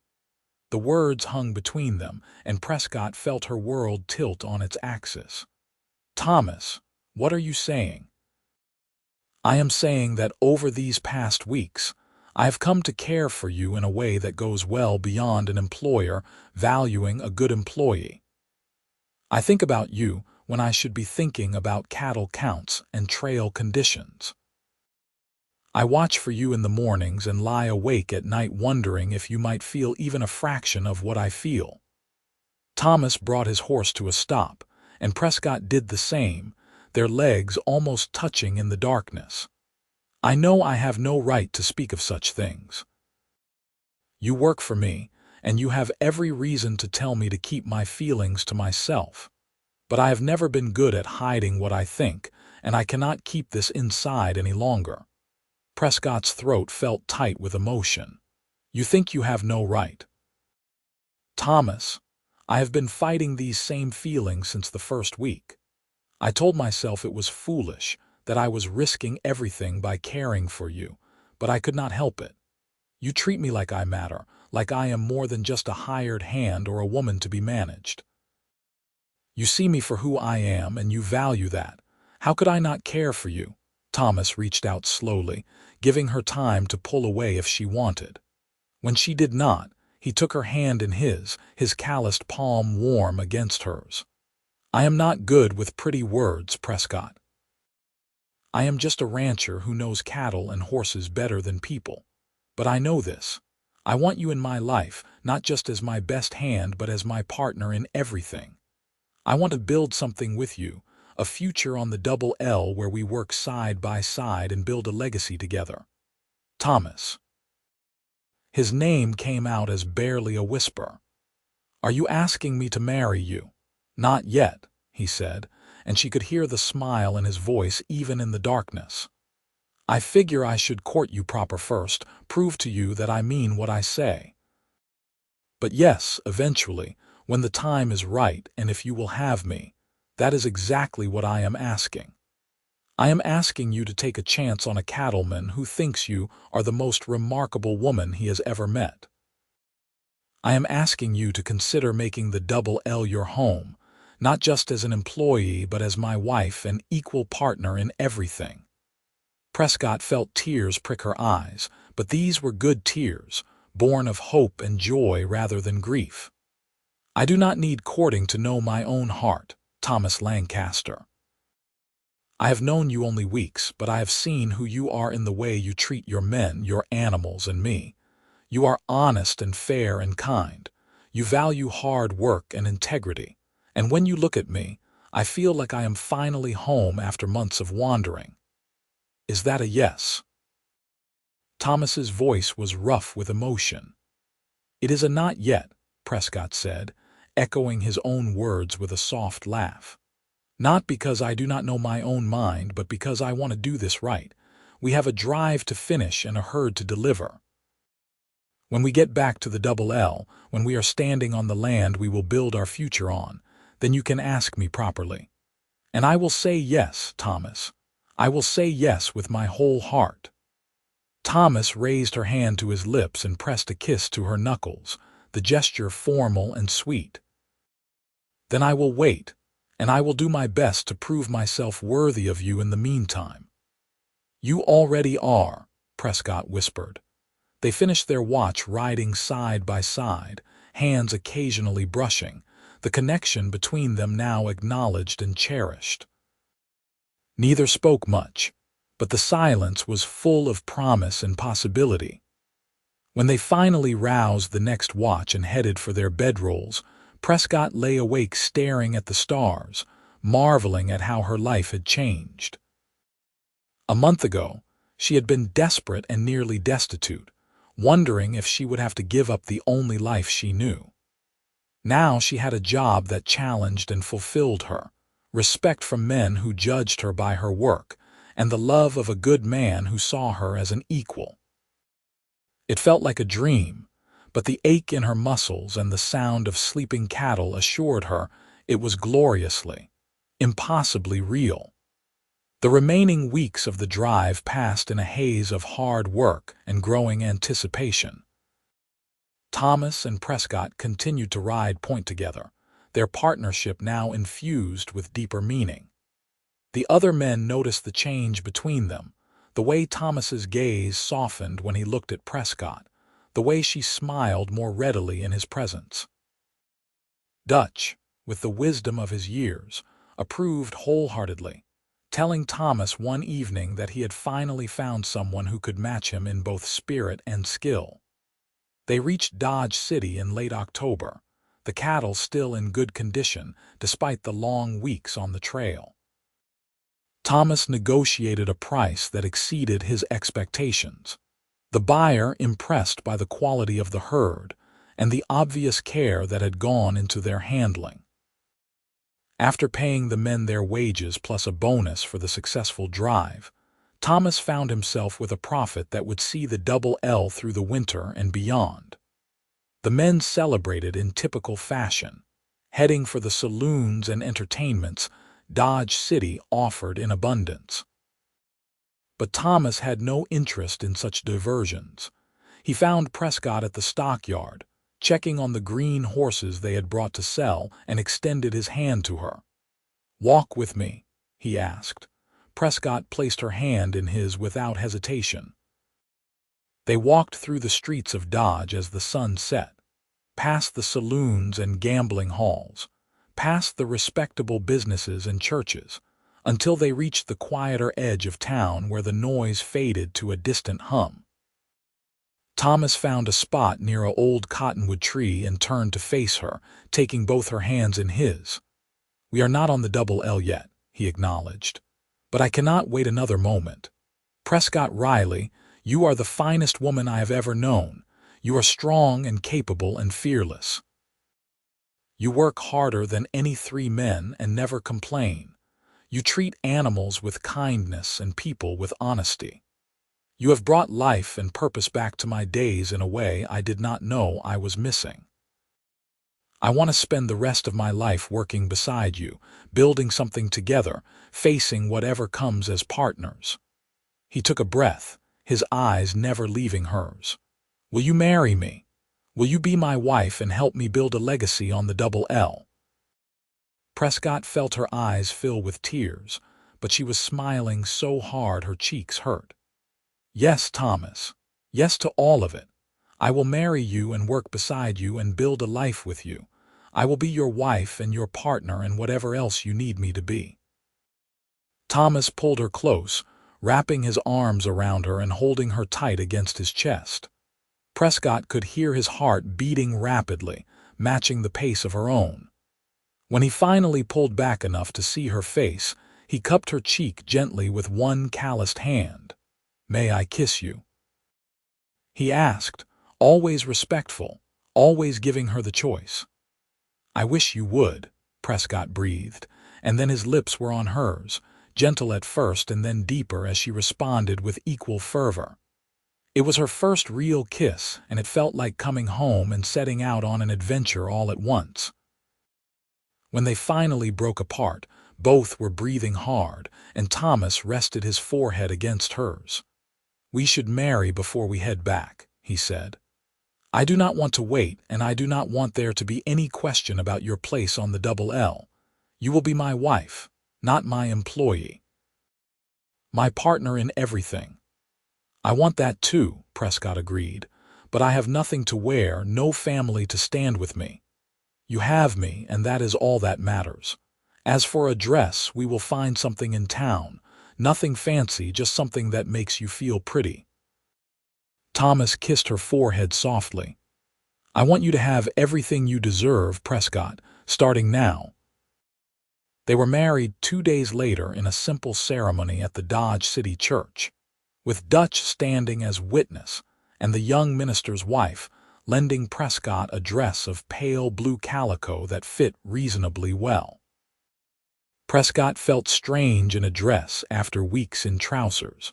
The words hung between them, and Prescott felt her world tilt on its axis. "Thomas, what are you saying?" "I am saying that over these past weeks, I have come to care for you in a way that goes well beyond an employer valuing a good employee. I think about you when I should be thinking about cattle counts and trail conditions. I watch for you in the mornings and lie awake at night wondering if you might feel even a fraction of what I feel." Thomas brought his horse to a stop, and Prescott did the same, their legs almost touching in the darkness. "I know I have no right to speak of such things. You work for me, and you have every reason to tell me to keep my feelings to myself. But I have never been good at hiding what I think, and I cannot keep this inside any longer." Prescott's throat felt tight with emotion. "You think you have no right?" "Thomas, I have been fighting these same feelings since the first week. I told myself it was foolish, that I was risking everything by caring for you, but I could not help it. You treat me like I matter, like I am more than just a hired hand or a woman to be managed. You see me for who I am, and you value that. How could I not care for you?" Thomas reached out slowly, giving her time to pull away if she wanted. When she did not, he took her hand in his calloused palm warm against hers. "I am not good with pretty words, Prescott. I am just a rancher who knows cattle and horses better than people. But I know this. I want you in my life, not just as my best hand, but as my partner in everything. I want to build something with you, a future on the double L where we work side by side and build a legacy together. Thomas. His name came out as barely a whisper. Are you asking me to marry you? Not yet, he said, and she could hear the smile in his voice even in the darkness. I figure I should court you proper first, prove to you that I mean what I say. But yes, eventually, when the time is right and if you will have me, that is exactly what I am asking. I am asking you to take a chance on a cattleman who thinks you are the most remarkable woman he has ever met. I am asking you to consider making the double L your home, not just as an employee but as my wife and equal partner in everything. Prescott felt tears prick her eyes, but these were good tears, born of hope and joy rather than grief. I do not need courting to know my own heart, Thomas Lancaster. I have known you only weeks, but I have seen who you are in the way you treat your men, your animals, and me. You are honest and fair and kind. You value hard work and integrity. And when you look at me, I feel like I am finally home after months of wandering. Is that a yes? Thomas's voice was rough with emotion. It is a not yet, Prescott said, echoing his own words with a soft laugh. Not because I do not know my own mind, but because I want to do this right. We have a drive to finish and a herd to deliver. When we get back to the double L, when we are standing on the land we will build our future on, then you can ask me properly. And I will say yes, Thomas. I will say yes with my whole heart. Thomas raised her hand to his lips and pressed a kiss to her knuckles, the gesture formal and sweet. Then I will wait, and I will do my best to prove myself worthy of you in the meantime. You already are, Prescott whispered. They finished their watch riding side by side, hands occasionally brushing, the connection between them now acknowledged and cherished. Neither spoke much, but the silence was full of promise and possibility. When they finally roused the next watch and headed for their bedrolls, Prescott lay awake staring at the stars, marveling at how her life had changed. A month ago, she had been desperate and nearly destitute, wondering if she would have to give up the only life she knew. Now she had a job that challenged and fulfilled her, respect from men who judged her by her work, and the love of a good man who saw her as an equal. It felt like a dream, but the ache in her muscles and the sound of sleeping cattle assured her it was gloriously, impossibly real. The remaining weeks of the drive passed in a haze of hard work and growing anticipation. Thomas and Prescott continued to ride point together, their partnership now infused with deeper meaning. The other men noticed the change between them, the way Thomas's gaze softened when he looked at Prescott, the way she smiled more readily in his presence. Dutch, with the wisdom of his years, approved wholeheartedly, telling Thomas one evening that he had finally found someone who could match him in both spirit and skill. They reached Dodge City in late October, the cattle still in good condition despite the long weeks on the trail. Thomas negotiated a price that exceeded his expectations. The buyer impressed by the quality of the herd and the obvious care that had gone into their handling. After paying the men their wages plus a bonus for the successful drive, Thomas found himself with a profit that would see the double L through the winter and beyond. The men celebrated in typical fashion, heading for the saloons and entertainments Dodge City offered in abundance. But Thomas had no interest in such diversions. He found Prescott at the stockyard, checking on the green horses they had brought to sell, and extended his hand to her. "Walk with me," he asked. Prescott placed her hand in his without hesitation. They walked through the streets of Dodge as the sun set, past the saloons and gambling halls, past the respectable businesses and churches, until they reached the quieter edge of town where the noise faded to a distant hum. Thomas found a spot near an old cottonwood tree and turned to face her, taking both her hands in his. "We are not on the double L yet," he acknowledged. "But I cannot wait another moment. Prescott Riley, you are the finest woman I have ever known. You are strong and capable and fearless. You work harder than any 3 men and never complain. You treat animals with kindness and people with honesty. You have brought life and purpose back to my days in a way I did not know I was missing. I want to spend the rest of my life working beside you, building something together, facing whatever comes as partners." He took a breath, his eyes never leaving hers. "Will you marry me? Will you be my wife and help me build a legacy on the double L?" Prescott felt her eyes fill with tears, but she was smiling so hard her cheeks hurt. "Yes, Thomas. Yes to all of it. I will marry you and work beside you and build a life with you. I will be your wife and your partner and whatever else you need me to be." Thomas pulled her close, wrapping his arms around her and holding her tight against his chest. Prescott could hear his heart beating rapidly, matching the pace of her own. When he finally pulled back enough to see her face, he cupped her cheek gently with one calloused hand. "May I kiss you?" he asked, always respectful, always giving her the choice. "I wish you would," Prescott breathed, and then his lips were on hers, gentle at first and then deeper as she responded with equal fervor. It was her first real kiss, and it felt like coming home and setting out on an adventure all at once. When they finally broke apart, both were breathing hard, and Thomas rested his forehead against hers. "We should marry before we head back," he said. "I do not want to wait, and I do not want there to be any question about your place on the double L. You will be my wife, not my employee. My partner in everything." "I want that too," Prescott agreed, "but I have nothing to wear, no family to stand with me. You have me, and that is all that matters. As for a dress, we will find something in town. Nothing fancy, just something that makes you feel pretty." Thomas kissed her forehead softly. "I want you to have everything you deserve, Prescott, starting now." They were married 2 days later in a simple ceremony at the Dodge City Church, with Dutch standing as witness and the young minister's wife lending Prescott a dress of pale blue calico that fit reasonably well. Prescott felt strange in a dress after weeks in trousers,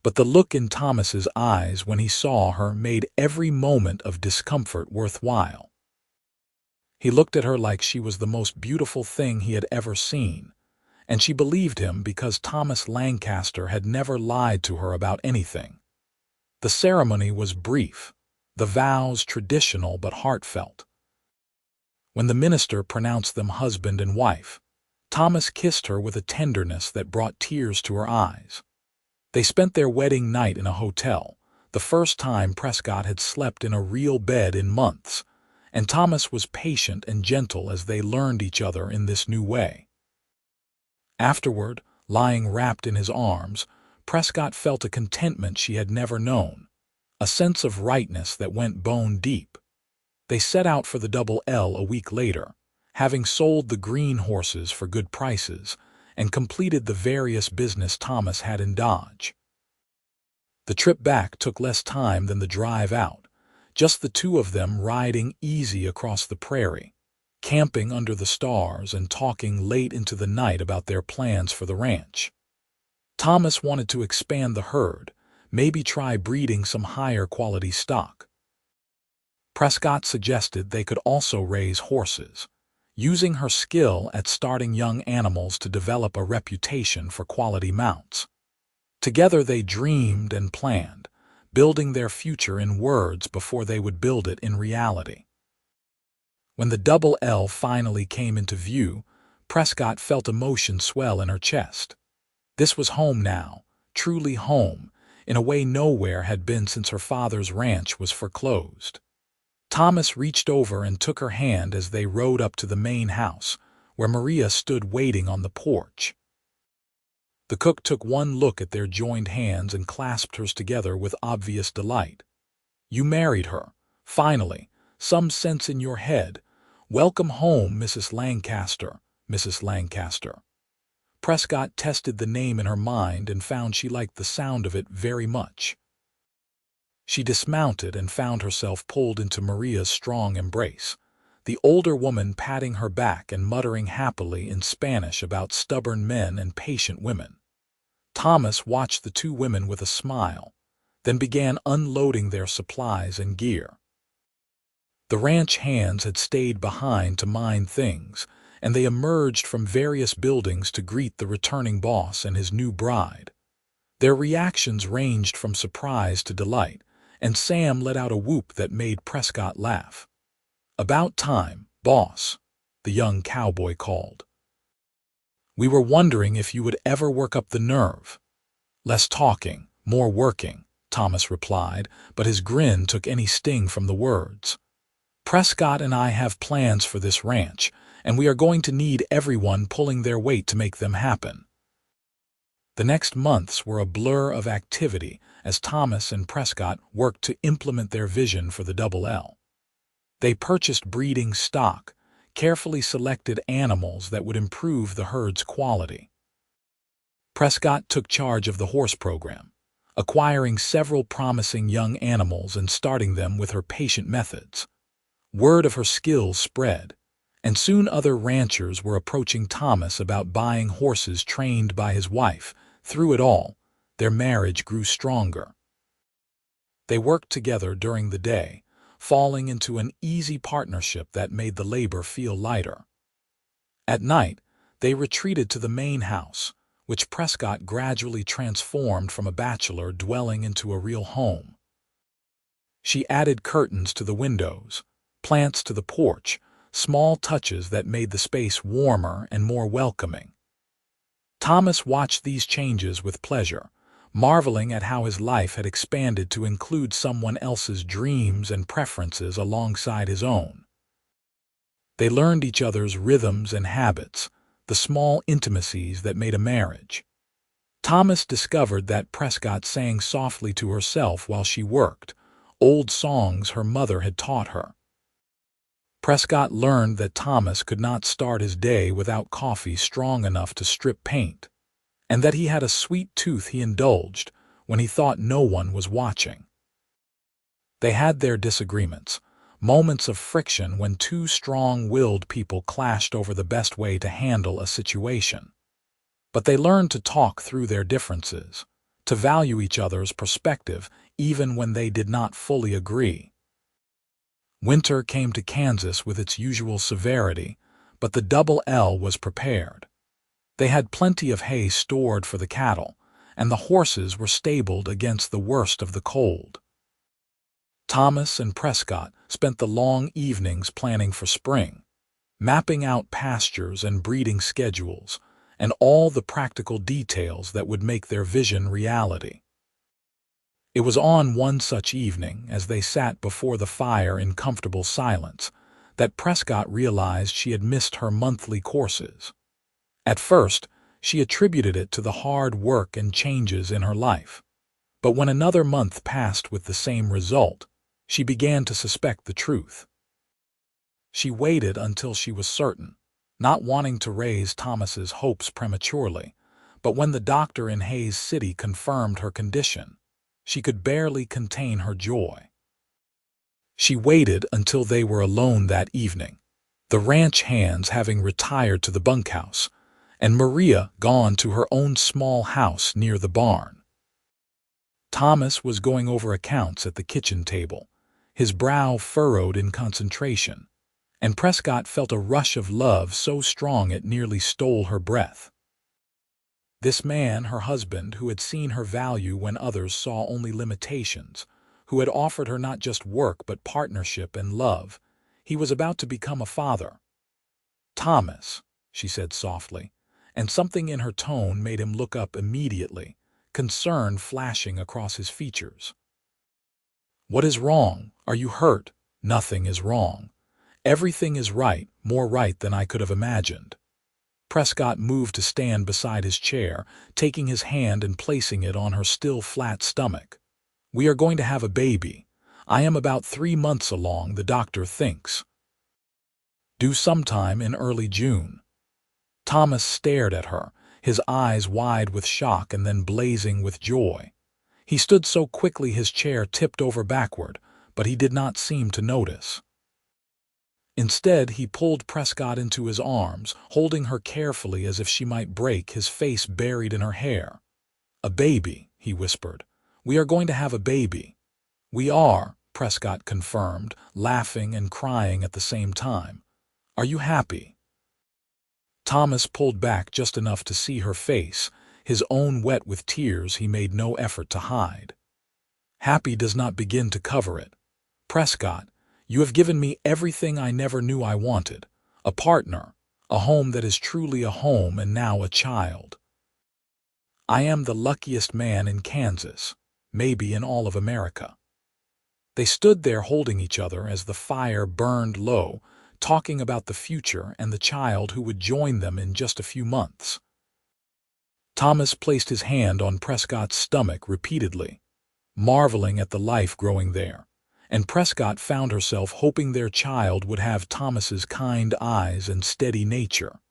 but the look in Thomas's eyes when he saw her made every moment of discomfort worthwhile. He looked at her like she was the most beautiful thing he had ever seen, and she believed him because Thomas Lancaster had never lied to her about anything. The ceremony was brief, the vows traditional but heartfelt. When the minister pronounced them husband and wife, Thomas kissed her with a tenderness that brought tears to her eyes. They spent their wedding night in a hotel, the first time Prescott had slept in a real bed in months, and Thomas was patient and gentle as they learned each other in this new way. Afterward, lying wrapped in his arms, Prescott felt a contentment she had never known, a sense of rightness that went bone deep. They set out for the double L a week later, having sold the green horses for good prices and completed the various business Thomas had in Dodge. The trip back took less time than the drive out, just the two of them riding easy across the prairie, camping under the stars and talking late into the night about their plans for the ranch. Thomas wanted to expand the herd, maybe try breeding some higher quality stock. Prescott suggested they could also raise horses, using her skill at starting young animals to develop a reputation for quality mounts. Together they dreamed and planned, building their future in words before they would build it in reality. When the double L finally came into view, Prescott felt emotion swell in her chest. This was home now, truly home, in a way nowhere had been since her father's ranch was foreclosed. Thomas reached over and took her hand as they rode up to the main house, where Maria stood waiting on the porch. The cook took one look at their joined hands and clasped hers together with obvious delight. "You married her. Finally. Some sense in your head. Welcome home, Mrs. Lancaster, Mrs. Lancaster." Prescott tested the name in her mind and found she liked the sound of it very much. She dismounted and found herself pulled into Maria's strong embrace, the older woman patting her back and muttering happily in Spanish about stubborn men and patient women. Thomas watched the two women with a smile, then began unloading their supplies and gear. The ranch hands had stayed behind to mind things, and they emerged from various buildings to greet the returning boss and his new bride. Their reactions ranged from surprise to delight, and Sam let out a whoop that made Prescott laugh. "About time, boss," the young cowboy called. "We were wondering if you would ever work up the nerve." "Less talking, more working," Thomas replied, but his grin took any sting from the words. "Prescott and I have plans for this ranch, and we are going to need everyone pulling their weight to make them happen." The next months were a blur of activity as Thomas and Prescott worked to implement their vision for the Double L. They purchased breeding stock, carefully selected animals that would improve the herd's quality. Prescott took charge of the horse program, acquiring several promising young animals and starting them with her patient methods. Word of her skills spread, and soon other ranchers were approaching Thomas about buying horses trained by his wife. Through it all, their marriage grew stronger. They worked together during the day, falling into an easy partnership that made the labor feel lighter. At night, they retreated to the main house, which Prescott gradually transformed from a bachelor dwelling into a real home. She added curtains to the windows, plants to the porch, small touches that made the space warmer and more welcoming. Thomas watched these changes with pleasure, marveling at how his life had expanded to include someone else's dreams and preferences alongside his own. They learned each other's rhythms and habits, the small intimacies that made a marriage. Thomas discovered that Prescott sang softly to herself while she worked, old songs her mother had taught her. Prescott learned that Thomas could not start his day without coffee strong enough to strip paint, and that he had a sweet tooth he indulged when he thought no one was watching. They had their disagreements, moments of friction when two strong-willed people clashed over the best way to handle a situation. But they learned to talk through their differences, to value each other's perspective even when they did not fully agree. Winter came to Kansas with its usual severity, but the Double L was prepared. They had plenty of hay stored for the cattle, and the horses were stabled against the worst of the cold. Thomas and Prescott spent the long evenings planning for spring, mapping out pastures and breeding schedules, and all the practical details that would make their vision reality. It was on one such evening, as they sat before the fire in comfortable silence, that Prescott realized she had missed her monthly courses. At first, she attributed it to the hard work and changes in her life. But when another month passed with the same result, she began to suspect the truth. She waited until she was certain, not wanting to raise Thomas's hopes prematurely, but when the doctor in Hayes City confirmed her condition, she could barely contain her joy. She waited until they were alone that evening, the ranch hands having retired to the bunkhouse, and Maria gone to her own small house near the barn. Thomas was going over accounts at the kitchen table, his brow furrowed in concentration, and Prescott felt a rush of love so strong it nearly stole her breath. This man, her husband, who had seen her value when others saw only limitations, who had offered her not just work but partnership and love, he was about to become a father. "Thomas," she said softly, and something in her tone made him look up immediately, concern flashing across his features. "What is wrong? Are you hurt?" "Nothing is wrong. Everything is right, more right than I could have imagined." Prescott moved to stand beside his chair, taking his hand and placing it on her still flat stomach. "We are going to have a baby. I am about 3 months along, the doctor thinks. Due sometime in early June." Thomas stared at her, his eyes wide with shock and then blazing with joy. He stood so quickly his chair tipped over backward, but he did not seem to notice. Instead, he pulled Prescott into his arms, holding her carefully as if she might break, his face buried in her hair. "A baby," he whispered. "We are going to have a baby." "We are," Prescott confirmed, laughing and crying at the same time. "Are you happy?" Thomas pulled back just enough to see her face, his own wet with tears he made no effort to hide. "Happy does not begin to cover it. Prescott, you have given me everything I never knew I wanted. A partner, a home that is truly a home, and now a child. I am the luckiest man in Kansas, maybe in all of America." They stood there holding each other as the fire burned low, talking about the future and the child who would join them in just a few months. Thomas placed his hand on Prescott's stomach repeatedly, marveling at the life growing there, and Prescott found herself hoping their child would have Thomas's kind eyes and steady nature.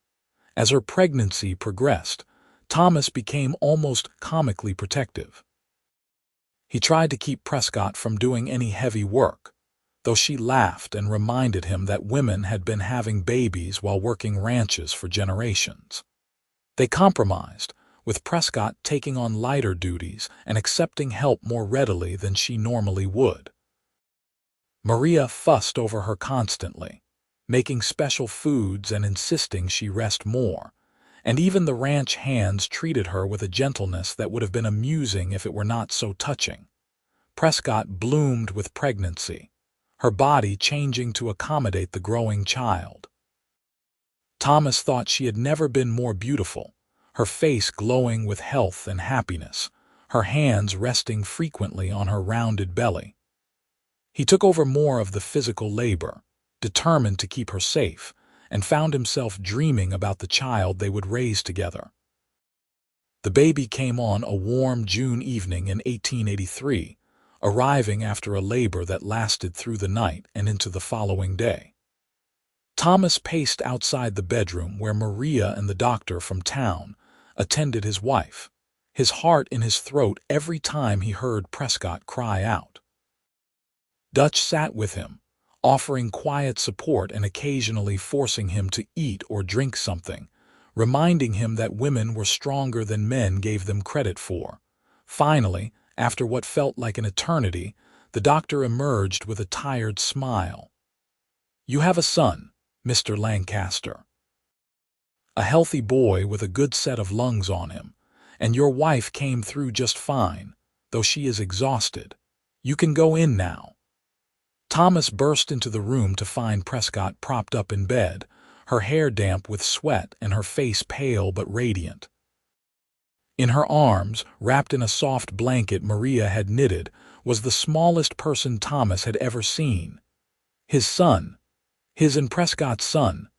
As her pregnancy progressed, Thomas became almost comically protective. He tried to keep Prescott from doing any heavy work, though she laughed and reminded him that women had been having babies while working ranches for generations. They compromised, with Prescott taking on lighter duties and accepting help more readily than she normally would. Maria fussed over her constantly, making special foods and insisting she rest more, and even the ranch hands treated her with a gentleness that would have been amusing if it were not so touching. Prescott bloomed with pregnancy, her body changing to accommodate the growing child. Thomas thought she had never been more beautiful, her face glowing with health and happiness, her hands resting frequently on her rounded belly. He took over more of the physical labor, determined to keep her safe, and found himself dreaming about the child they would raise together. The baby came on a warm June evening in 1883, arriving after a labor that lasted through the night and into the following day. Thomas paced outside the bedroom where Maria and the doctor from town attended his wife, his heart in his throat every time he heard Prescott cry out. Dutch sat with him, offering quiet support and occasionally forcing him to eat or drink something, reminding him that women were stronger than men gave them credit for. Finally, after what felt like an eternity, the doctor emerged with a tired smile. "You have a son, Mr. Lancaster. A healthy boy with a good set of lungs on him, and your wife came through just fine, though she is exhausted. You can go in now." Thomas burst into the room to find Prescott propped up in bed, her hair damp with sweat and her face pale but radiant. In her arms, wrapped in a soft blanket Maria had knitted, was the smallest person Thomas had ever seen. His son, his and Prescott's son.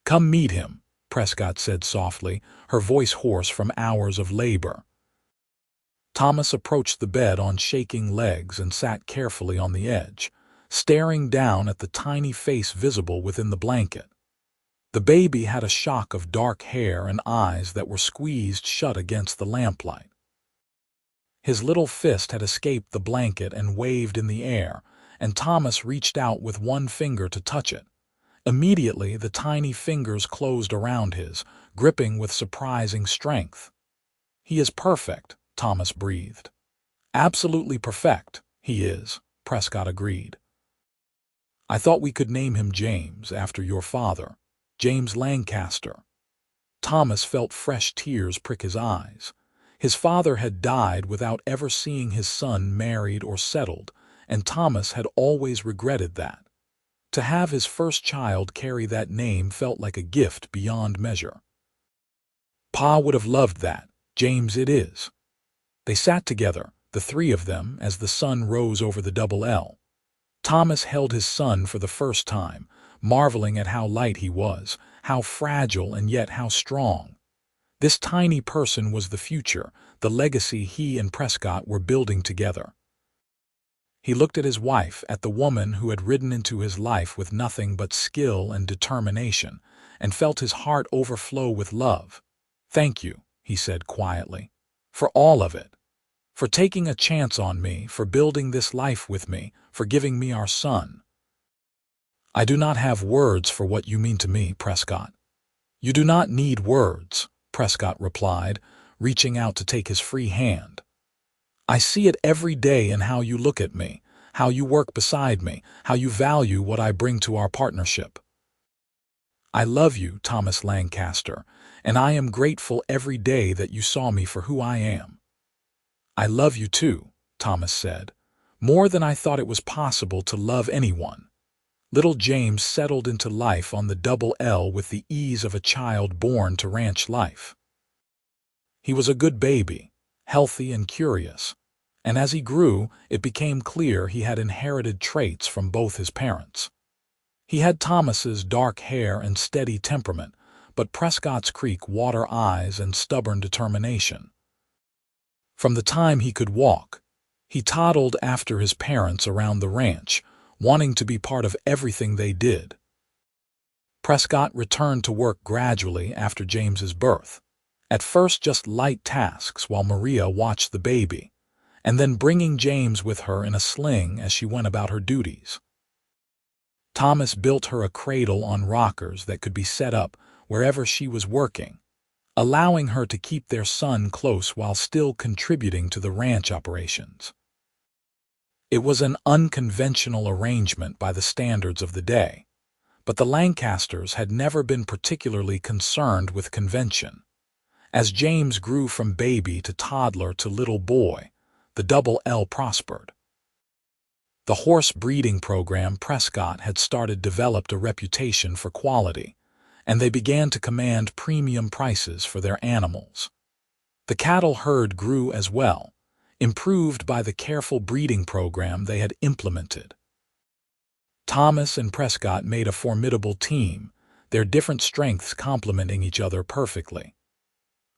"Come meet him," Prescott said softly, her voice hoarse from hours of labor. Thomas approached the bed on shaking legs and sat carefully on the edge, staring down at the tiny face visible within the blanket. The baby had a shock of dark hair and eyes that were squeezed shut against the lamplight. His little fist had escaped the blanket and waved in the air, and Thomas reached out with one finger to touch it. Immediately, the tiny fingers closed around his, gripping with surprising strength. "He is perfect," Thomas breathed. "Absolutely perfect, he is," Prescott agreed. "I thought we could name him James, after your father, James Lancaster." Thomas felt fresh tears prick his eyes. His father had died without ever seeing his son married or settled, and Thomas had always regretted that. To have his first child carry that name felt like a gift beyond measure. "Pa would have loved that, James it is." They sat together, the three of them, as the sun rose over the double L. Thomas held his son for the first time, marveling at how light he was, how fragile and yet how strong. This tiny person was the future, the legacy he and Prescott were building together. He looked at his wife, at the woman who had ridden into his life with nothing but skill and determination, and felt his heart overflow with love. "Thank you," he said quietly, "for all of it. For taking a chance on me, for building this life with me, for giving me our son." "I do not have words for what you mean to me, Prescott." "You do not need words," Prescott replied, reaching out to take his free hand. "I see it every day in how you look at me, how you work beside me, how you value what I bring to our partnership. I love you, Thomas Lancaster, and I am grateful every day that you saw me for who I am." "I love you too," Thomas said, "more than I thought it was possible to love anyone." Little James settled into life on the double L with the ease of a child born to ranch life. He was a good baby, healthy and curious, and as he grew, it became clear he had inherited traits from both his parents. He had Thomas's dark hair and steady temperament, but Prescott's creek water eyes and stubborn determination. From the time he could walk, he toddled after his parents around the ranch, wanting to be part of everything they did. Prescott returned to work gradually after James's birth, at first just light tasks while Maria watched the baby, and then bringing James with her in a sling as she went about her duties. Thomas built her a cradle on rockers that could be set up wherever she was working, allowing her to keep their son close while still contributing to the ranch operations. It was an unconventional arrangement by the standards of the day, but the Lancasters had never been particularly concerned with convention. As James grew from baby to toddler to little boy, the double L prospered. The horse breeding program Prescott had started developed a reputation for quality, and they began to command premium prices for their animals. The cattle herd grew as well, improved by the careful breeding program they had implemented. Thomas and Prescott made a formidable team, their different strengths complementing each other perfectly.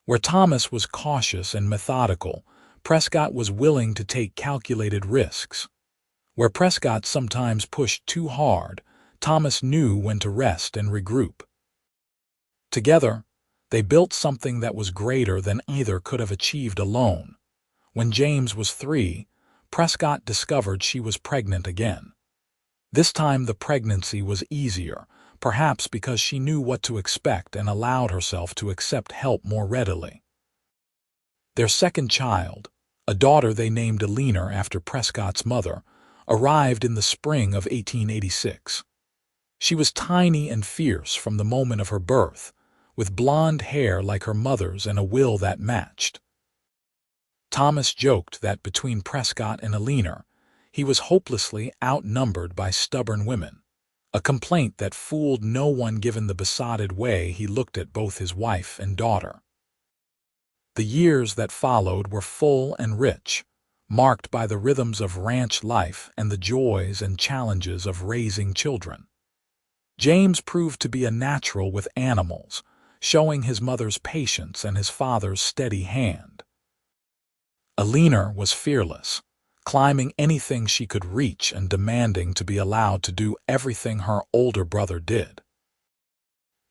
Where Thomas was cautious and methodical, Prescott was willing to take calculated risks. Where Prescott sometimes pushed too hard, Thomas knew when to rest and regroup. Together, they built something that was greater than either could have achieved alone. When James was 3, Prescott discovered she was pregnant again. This time the pregnancy was easier, perhaps because she knew what to expect and allowed herself to accept help more readily. Their second child, a daughter they named Alina after Prescott's mother, arrived in the spring of 1886. She was tiny and fierce from the moment of her birth, with blonde hair like her mother's and a will that matched. Thomas joked that between Prescott and Alina, he was hopelessly outnumbered by stubborn women, a complaint that fooled no one given the besotted way he looked at both his wife and daughter. The years that followed were full and rich, marked by the rhythms of ranch life and the joys and challenges of raising children. James proved to be a natural with animals, showing his mother's patience and his father's steady hand. Alina was fearless, climbing anything she could reach and demanding to be allowed to do everything her older brother did.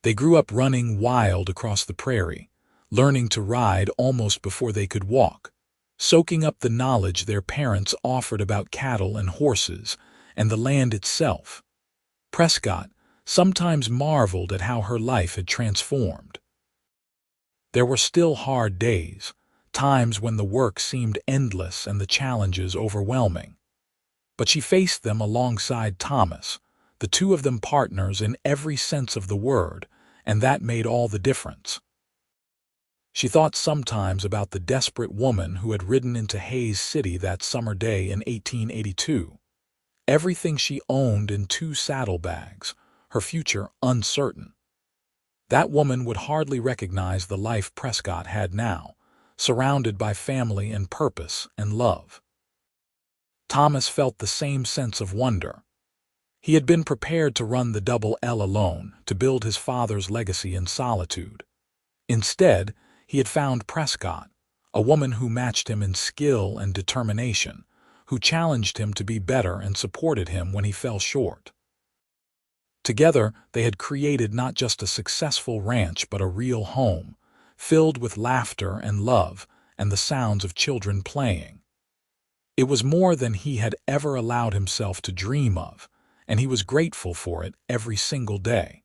They grew up running wild across the prairie, learning to ride almost before they could walk, soaking up the knowledge their parents offered about cattle and horses and the land itself. Prescott sometimes marveled at how her life had transformed. There were still hard days, times when the work seemed endless and the challenges overwhelming. But she faced them alongside Thomas, the two of them partners in every sense of the word, and that made all the difference. She thought sometimes about the desperate woman who had ridden into Hays City that summer day in 1882. Everything she owned in 2 saddlebags, her future uncertain. That woman would hardly recognize the life Prescott had now, surrounded by family and purpose and love. Thomas felt the same sense of wonder. He had been prepared to run the Double L alone, to build his father's legacy in solitude. Instead, he had found Prescott, a woman who matched him in skill and determination, who challenged him to be better and supported him when he fell short. Together, they had created not just a successful ranch but a real home, filled with laughter and love and the sounds of children playing. It was more than he had ever allowed himself to dream of, and he was grateful for it every single day.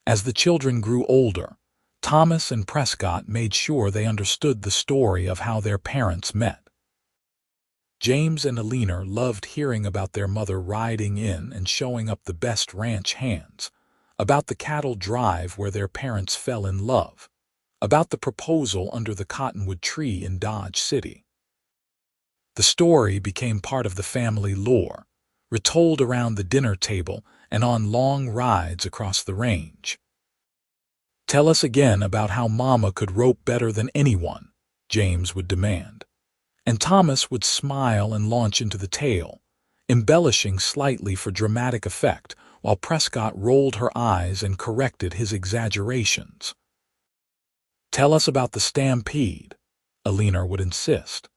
As the children grew older, Thomas and Prescott made sure they understood the story of how their parents met. James and Alina loved hearing about their mother riding in and showing up the best ranch hands, about the cattle drive where their parents fell in love, about the proposal under the cottonwood tree in Dodge City. The story became part of the family lore, retold around the dinner table and on long rides across the range. "Tell us again about how Mama could rope better than anyone," James would demand. And Thomas would smile and launch into the tale, embellishing slightly for dramatic effect, while Prescott rolled her eyes and corrected his exaggerations. "Tell us about the stampede," Alina would insist,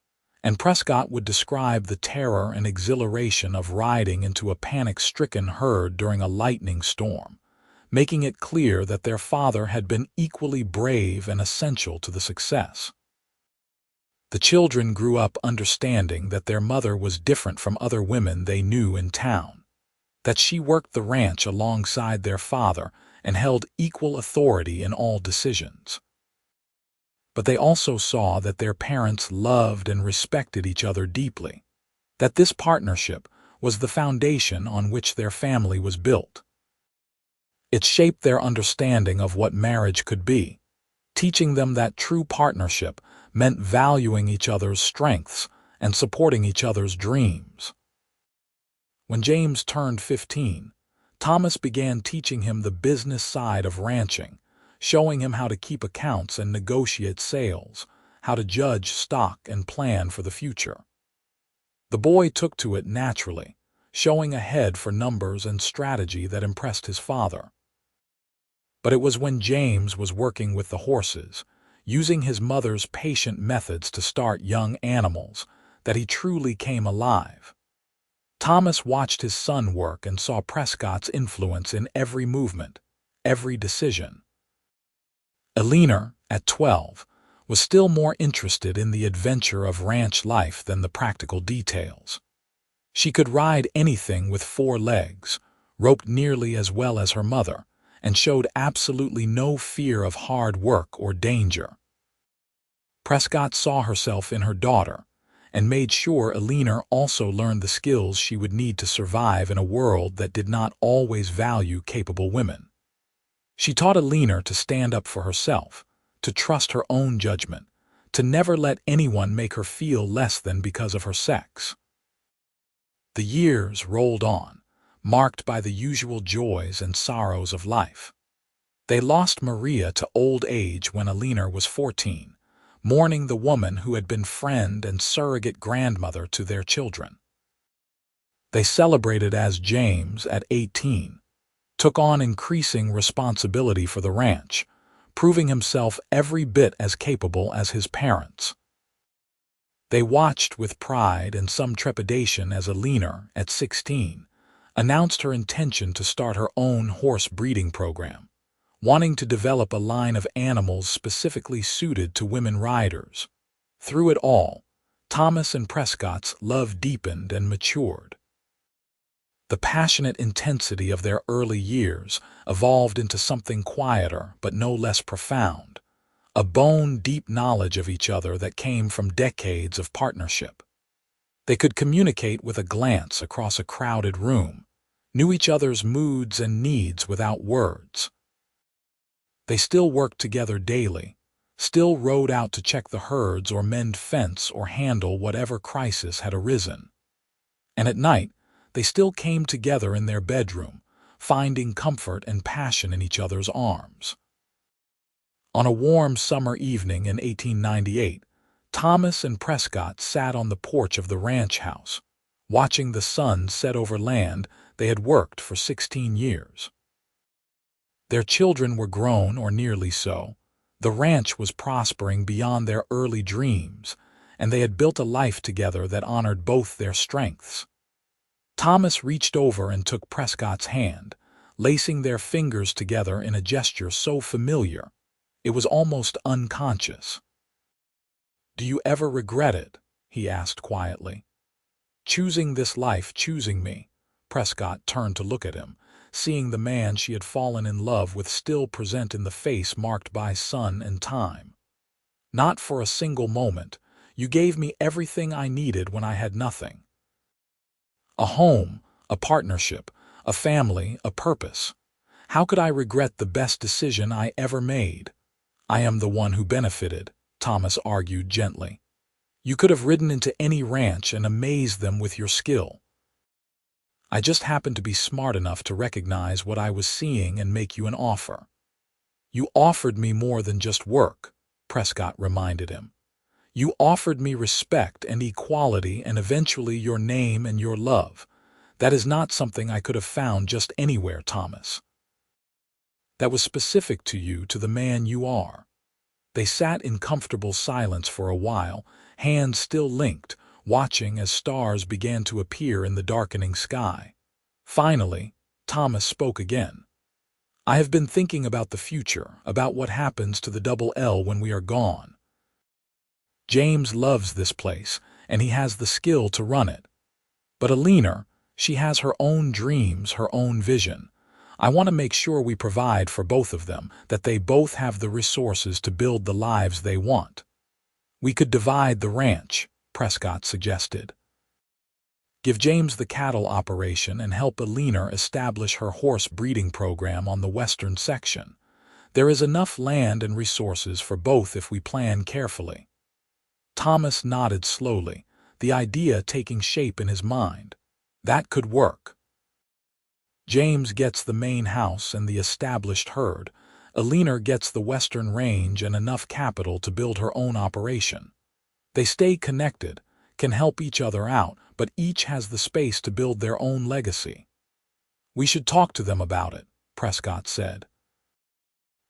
and Prescott would describe the terror and exhilaration of riding into a panic-stricken herd during a lightning storm, making it clear that their father had been equally brave and essential to the success. The children grew up understanding that their mother was different from other women they knew in town, that she worked the ranch alongside their father and held equal authority in all decisions. But they also saw that their parents loved and respected each other deeply, that this partnership was the foundation on which their family was built. It shaped their understanding of what marriage could be, teaching them that true partnership meant valuing each other's strengths and supporting each other's dreams. When James turned 15, Thomas began teaching him the business side of ranching, showing him how to keep accounts and negotiate sales, how to judge stock and plan for the future. The boy took to it naturally, showing a head for numbers and strategy that impressed his father. But it was when James was working with the horses, using his mother's patient methods to start young animals, that he truly came alive. Thomas watched his son work and saw Prescott's influence in every movement, every decision. Alina, at 12, was still more interested in the adventure of ranch life than the practical details. She could ride anything with 4 legs, roped nearly as well as her mother, and showed absolutely no fear of hard work or danger. Prescott saw herself in her daughter, and made sure Alina also learned the skills she would need to survive in a world that did not always value capable women. She taught Alina to stand up for herself, to trust her own judgment, to never let anyone make her feel less than because of her sex. The years rolled on, marked by the usual joys and sorrows of life. They lost Maria to old age when Alina was 14, mourning the woman who had been friend and surrogate grandmother to their children. They celebrated as James, at 18, took on increasing responsibility for the ranch, proving himself every bit as capable as his parents. They watched with pride and some trepidation as Alina, at 16, announced her intention to start her own horse breeding program, wanting to develop a line of animals specifically suited to women riders. Through it all, Thomas and Prescott's love deepened and matured. The passionate intensity of their early years evolved into something quieter but no less profound, a bone-deep knowledge of each other that came from decades of partnership. They could communicate with a glance across a crowded room, knew each other's moods and needs without words. They still worked together daily, still rode out to check the herds or mend fence or handle whatever crisis had arisen. And at night, they still came together in their bedroom, finding comfort and passion in each other's arms. On a warm summer evening in 1898, Thomas and Prescott sat on the porch of the ranch house, watching the sun set over land they had worked for 16 years. Their children were grown, or nearly so. The ranch was prospering beyond their early dreams, and they had built a life together that honored both their strengths. Thomas reached over and took Prescott's hand, lacing their fingers together in a gesture so familiar it was almost unconscious. "Do you ever regret it?" he asked quietly. "Choosing this life, choosing me?" Prescott turned to look at him, seeing the man she had fallen in love with still present in the face marked by sun and time. "Not for a single moment. You gave me everything I needed when I had nothing. A home, a partnership, a family, a purpose. How could I regret the best decision I ever made?" "I am the one who benefited," Thomas argued gently. "You could have ridden into any ranch and amazed them with your skill. I just happened to be smart enough to recognize what I was seeing and make you an offer." "You offered me more than just work," Prescott reminded him. "You offered me respect and equality and eventually your name and your love. That is not something I could have found just anywhere, Thomas. That was specific to you, to the man you are." They sat in comfortable silence for a while, hands still linked, watching as stars began to appear in the darkening sky. Finally, Thomas spoke again. "I have been thinking about the future, about what happens to the Double L when we are gone. James loves this place, and he has the skill to run it. But Alina, she has her own dreams, her own vision. I want to make sure we provide for both of them, that they both have the resources to build the lives they want." "We could divide the ranch," Prescott suggested. "Give James the cattle operation and help Alina establish her horse breeding program on the western section. There is enough land and resources for both if we plan carefully." Thomas nodded slowly, the idea taking shape in his mind. That could work. James gets the main house and the established herd. Alina gets the western range and enough capital to build her own operation. They stay connected, can help each other out, but each has the space to build their own legacy. "We should talk to them about it," Prescott said.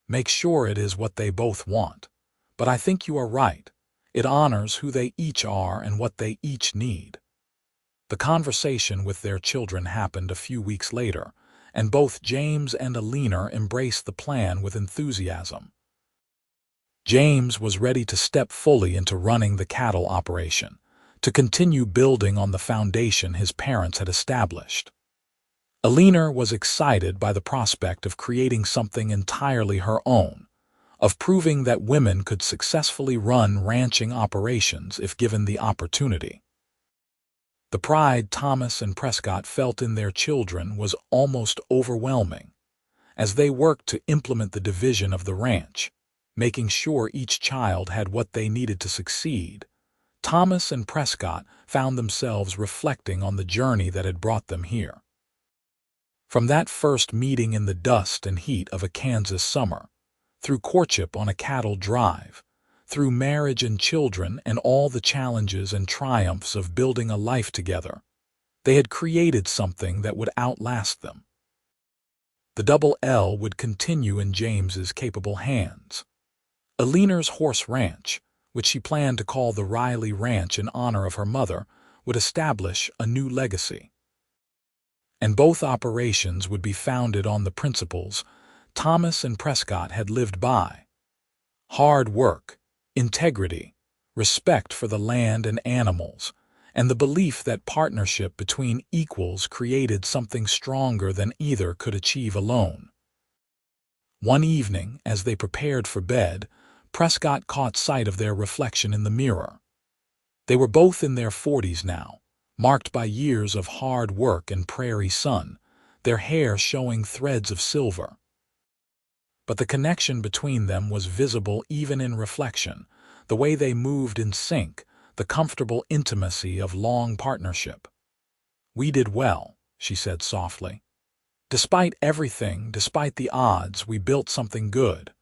"Make sure it is what they both want. But I think you are right. It honors who they each are and what they each need." The conversation with their children happened a few weeks later, and both James and Alina embraced the plan with enthusiasm. James was ready to step fully into running the cattle operation, to continue building on the foundation his parents had established. Alina was excited by the prospect of creating something entirely her own, of proving that women could successfully run ranching operations if given the opportunity. The pride Thomas and Prescott felt in their children was almost overwhelming. As they worked to implement the division of the ranch, making sure each child had what they needed to succeed, Thomas and Prescott found themselves reflecting on the journey that had brought them here. From that first meeting in the dust and heat of a Kansas summer, through courtship on a cattle drive, through marriage and children and all the challenges and triumphs of building a life together, they had created something that would outlast them. The Double L would continue in James's capable hands. Alina's horse ranch, which she planned to call the Riley Ranch in honor of her mother, would establish a new legacy. And both operations would be founded on the principles Thomas and Prescott had lived by: hard work, integrity, respect for the land and animals, and the belief that partnership between equals created something stronger than either could achieve alone. One evening, as they prepared for bed, Prescott caught sight of their reflection in the mirror. They were both in their 40s now, marked by years of hard work and prairie sun, their hair showing threads of silver. But the connection between them was visible even in reflection, the way they moved in sync, the comfortable intimacy of long partnership. "We did well," she said softly. "Despite everything, despite the odds, we built something good."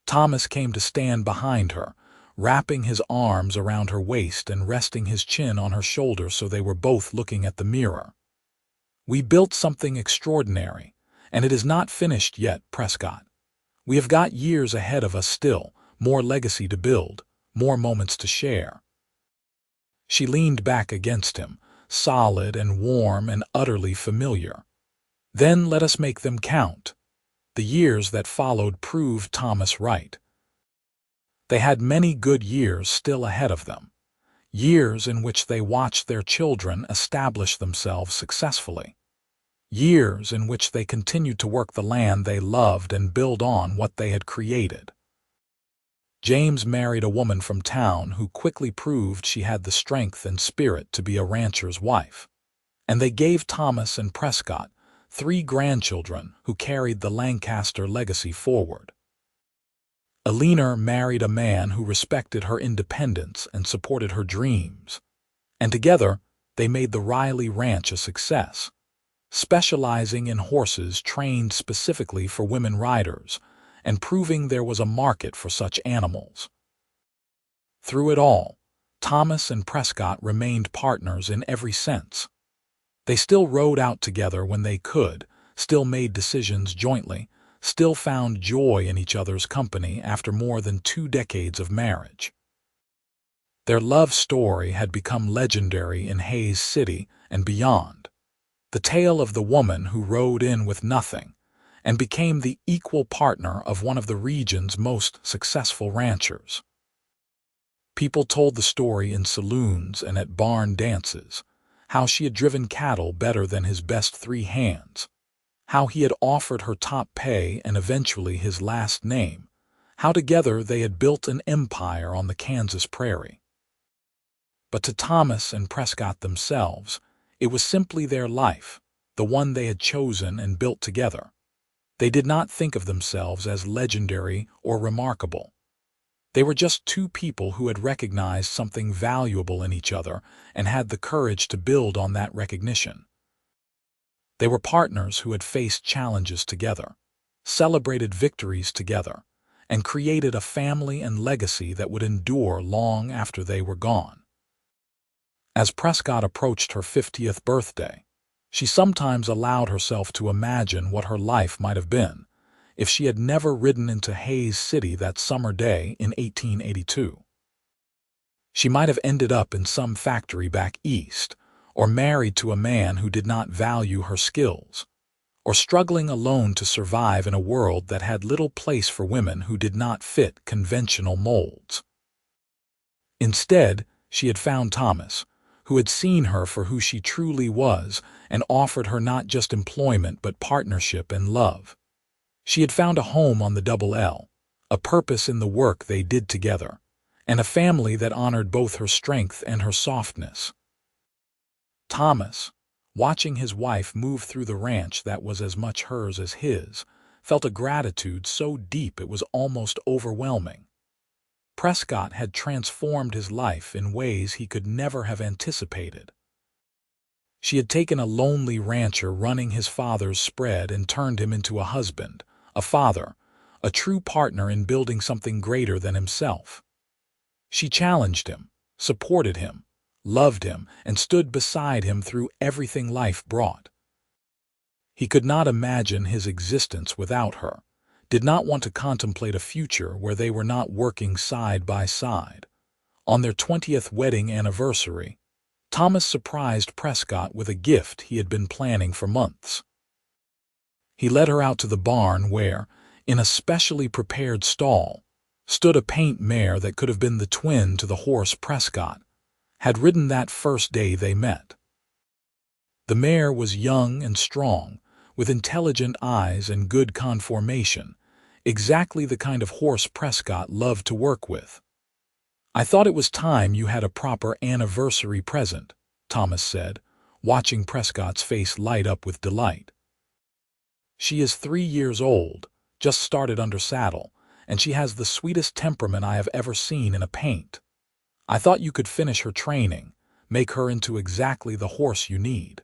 Thomas came to stand behind her, wrapping his arms around her waist and resting his chin on her shoulder so they were both looking at the mirror. We built something extraordinary, and it is not finished yet, Prescott. We have got years ahead of us still, more legacy to build, more moments to share." She leaned back against him, solid and warm and utterly familiar. "Then let us make them count." The years that followed proved Thomas right. They had many good years still ahead of them, years in which they watched their children establish themselves successfully, years in which they continued to work the land they loved and build on what they had created. James married a woman from town who quickly proved she had the strength and spirit to be a rancher's wife, and they gave Thomas and Prescott 3 grandchildren who carried the Lancaster legacy forward. Eleanor married a man who respected her independence and supported her dreams, and together they made the Riley Ranch a success, specializing in horses trained specifically for women riders and proving there was a market for such animals. Through it all, Thomas and Prescott remained partners in every sense. They still rode out together when they could, still made decisions jointly, still found joy in each other's company after more than 2 decades of marriage. Their love story had become legendary in Hays City and beyond, the tale of the woman who rode in with nothing and became the equal partner of one of the region's most successful ranchers. People told the story in saloons and at barn dances, how she had driven cattle better than his best 3 hands, how he had offered her top pay and eventually his last name, how together they had built an empire on the Kansas prairie. But to Thomas and Prescott themselves, it was simply their life, the one they had chosen and built together. They did not think of themselves as legendary or remarkable. They were just 2 people who had recognized something valuable in each other and had the courage to build on that recognition. They were partners who had faced challenges together, celebrated victories together, and created a family and legacy that would endure long after they were gone. As Prescott approached her 50th birthday, she sometimes allowed herself to imagine what her life might have been if she had never ridden into Hays City that summer day in 1882. She might have ended up in some factory back east, or married to a man who did not value her skills, or struggling alone to survive in a world that had little place for women who did not fit conventional molds. Instead, she had found Thomas, who had seen her for who she truly was and offered her not just employment but partnership and love. She had found a home on the Double L, a purpose in the work they did together, and a family that honored both her strength and her softness. Thomas, watching his wife move through the ranch that was as much hers as his, felt a gratitude so deep it was almost overwhelming. Prescott had transformed his life in ways he could never have anticipated. She had taken a lonely rancher running his father's spread and turned him into a husband, a father, a true partner in building something greater than himself. She challenged him, supported him, loved him, and stood beside him through everything life brought. He could not imagine his existence without her, did not want to contemplate a future where they were not working side by side. On their 20th wedding anniversary, Thomas surprised Prescott with a gift he had been planning for months. He led her out to the barn where, in a specially prepared stall, stood a paint mare that could have been the twin to the horse Prescott had ridden that first day they met. The mare was young and strong, with intelligent eyes and good conformation, exactly the kind of horse Prescott loved to work with. "I thought it was time you had a proper anniversary present," Thomas said, watching Prescott's face light up with delight. "She is 3 years old, just started under saddle, and she has the sweetest temperament I have ever seen in a paint. I thought you could finish her training, make her into exactly the horse you need."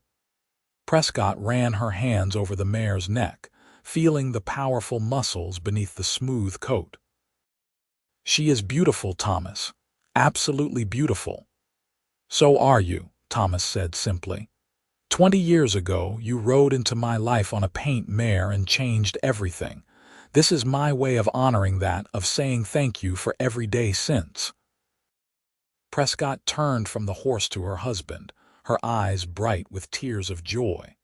Prescott ran her hands over the mare's neck, feeling the powerful muscles beneath the smooth coat. "She is beautiful, Thomas, absolutely beautiful." "So are you," Thomas said simply. 20 years ago, you rode into my life on a paint mare and changed everything. This is my way of honoring that, of saying thank you for every day since." Prescott turned from the horse to her husband, her eyes bright with tears of joy.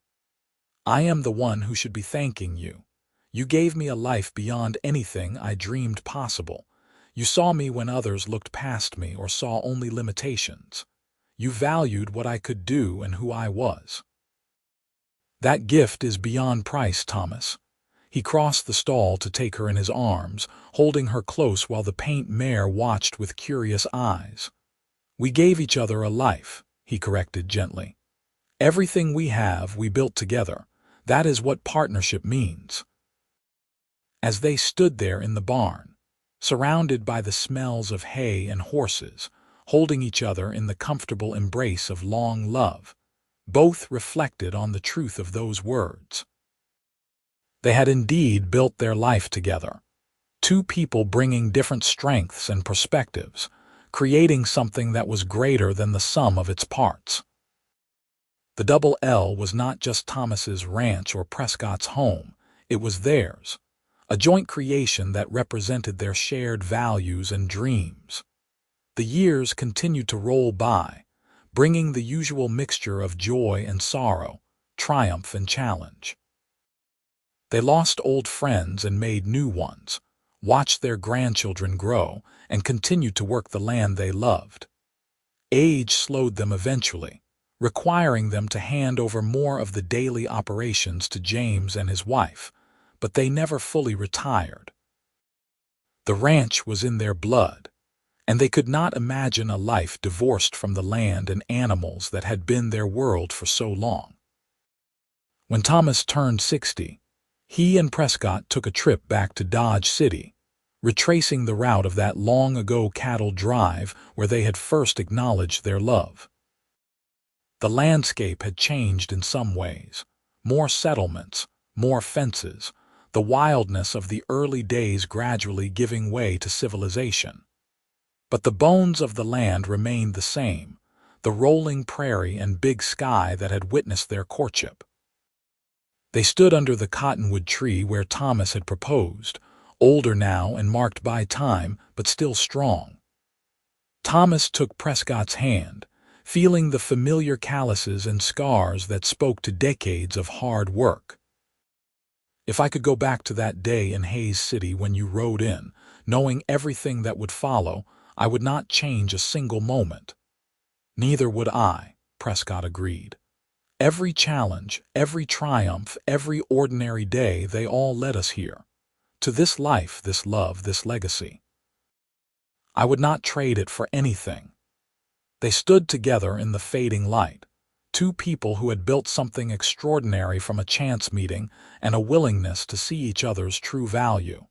"I am the one who should be thanking you. You gave me a life beyond anything I dreamed possible. You saw me when others looked past me or saw only limitations. You valued what I could do and who I was. That gift is beyond price, Thomas." He crossed the stall to take her in his arms, holding her close while the paint mare watched with curious eyes. "We gave each other a life," he corrected gently. "Everything we have, we built together. That is what partnership means." As they stood there in the barn, surrounded by the smells of hay and horses, holding each other in the comfortable embrace of long love, both reflected on the truth of those words. They had indeed built their life together, two people bringing different strengths and perspectives, creating something that was greater than the sum of its parts. The Double L was not just Thomas's ranch or Prescott's home, it was theirs, a joint creation that represented their shared values and dreams. The years continued to roll by, bringing the usual mixture of joy and sorrow, triumph and challenge. They lost old friends and made new ones, watched their grandchildren grow, and continued to work the land they loved. Age slowed them eventually, requiring them to hand over more of the daily operations to James and his wife, but they never fully retired. The ranch was in their blood, and they could not imagine a life divorced from the land and animals that had been their world for so long. When Thomas turned 60, he and Prescott took a trip back to Dodge City, retracing the route of that long-ago cattle drive where they had first acknowledged their love. The landscape had changed in some ways. More settlements, more fences, the wildness of the early days gradually giving way to civilization. But the bones of the land remained the same, the rolling prairie and big sky that had witnessed their courtship. They stood under the cottonwood tree where Thomas had proposed, older now and marked by time, but still strong. Thomas took Prescott's hand, feeling the familiar calluses and scars that spoke to decades of hard work. "If I could go back to that day in Hayes City when you rode in, knowing everything that would follow, I would not change a single moment." "Neither would I," Prescott agreed. "Every challenge, every triumph, every ordinary day, they all led us here. To this life, this love, this legacy. I would not trade it for anything." They stood together in the fading light, two people who had built something extraordinary from a chance meeting and a willingness to see each other's true value.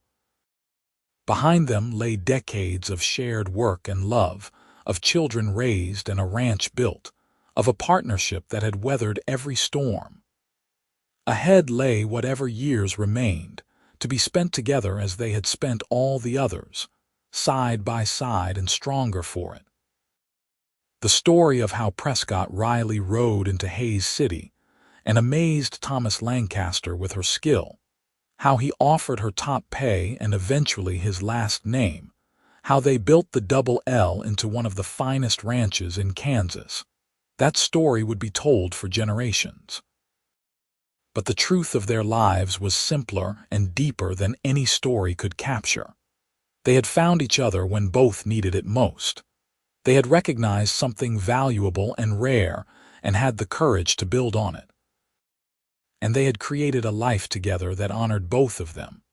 Behind them lay decades of shared work and love, of children raised and a ranch built, of a partnership that had weathered every storm. Ahead lay whatever years remained, to be spent together as they had spent all the others, side by side and stronger for it. The story of how Prescott Riley rode into Hayes City and amazed Thomas Lancaster with her skill, how he offered her top pay and eventually his last name, how they built the Double L into one of the finest ranches in Kansas. That story would be told for generations. But the truth of their lives was simpler and deeper than any story could capture. They had found each other when both needed it most. They had recognized something valuable and rare and had the courage to build on it. And they had created a life together that honored both of them,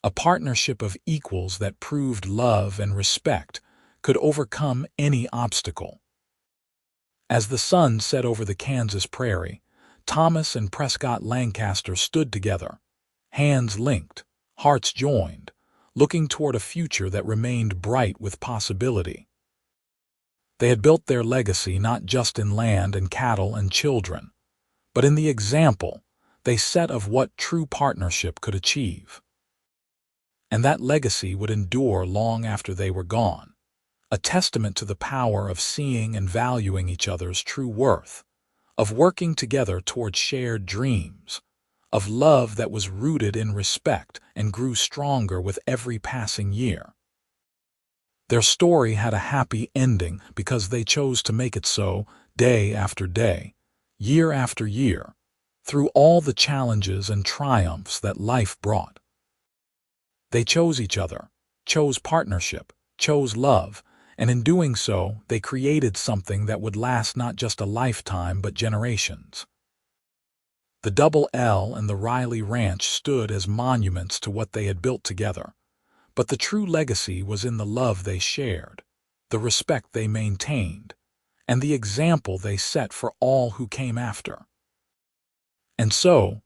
a partnership of equals that proved love and respect could overcome any obstacle. As the sun set over the Kansas prairie, Thomas and Prescott Lancaster stood together, hands linked, hearts joined, looking toward a future that remained bright with possibility. They had built their legacy not just in land and cattle and children, but in the example they set of what true partnership could achieve. And that legacy would endure long after they were gone, a testament to the power of seeing and valuing each other's true worth, of working together toward shared dreams, of love that was rooted in respect and grew stronger with every passing year. Their story had a happy ending because they chose to make it so day after day, year after year, through all the challenges and triumphs that life brought. They chose each other, chose partnership, chose love, and in doing so, they created something that would last not just a lifetime but generations. The Double L and the Riley Ranch stood as monuments to what they had built together, but the true legacy was in the love they shared, the respect they maintained, and the example they set for all who came after. And so,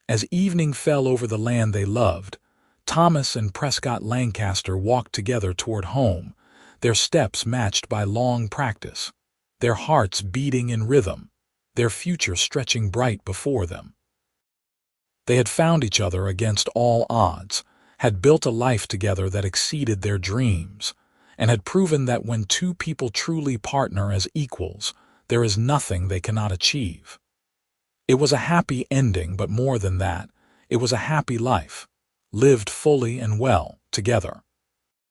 as evening fell over the land they loved, Thomas and Prescott Lancaster walked together toward home, their steps matched by long practice, their hearts beating in rhythm, their future stretching bright before them. They had found each other against all odds, had built a life together that exceeded their dreams, and had proven that when two people truly partner as equals, there is nothing they cannot achieve. It was a happy ending, but more than that, it was a happy life, lived fully and well together.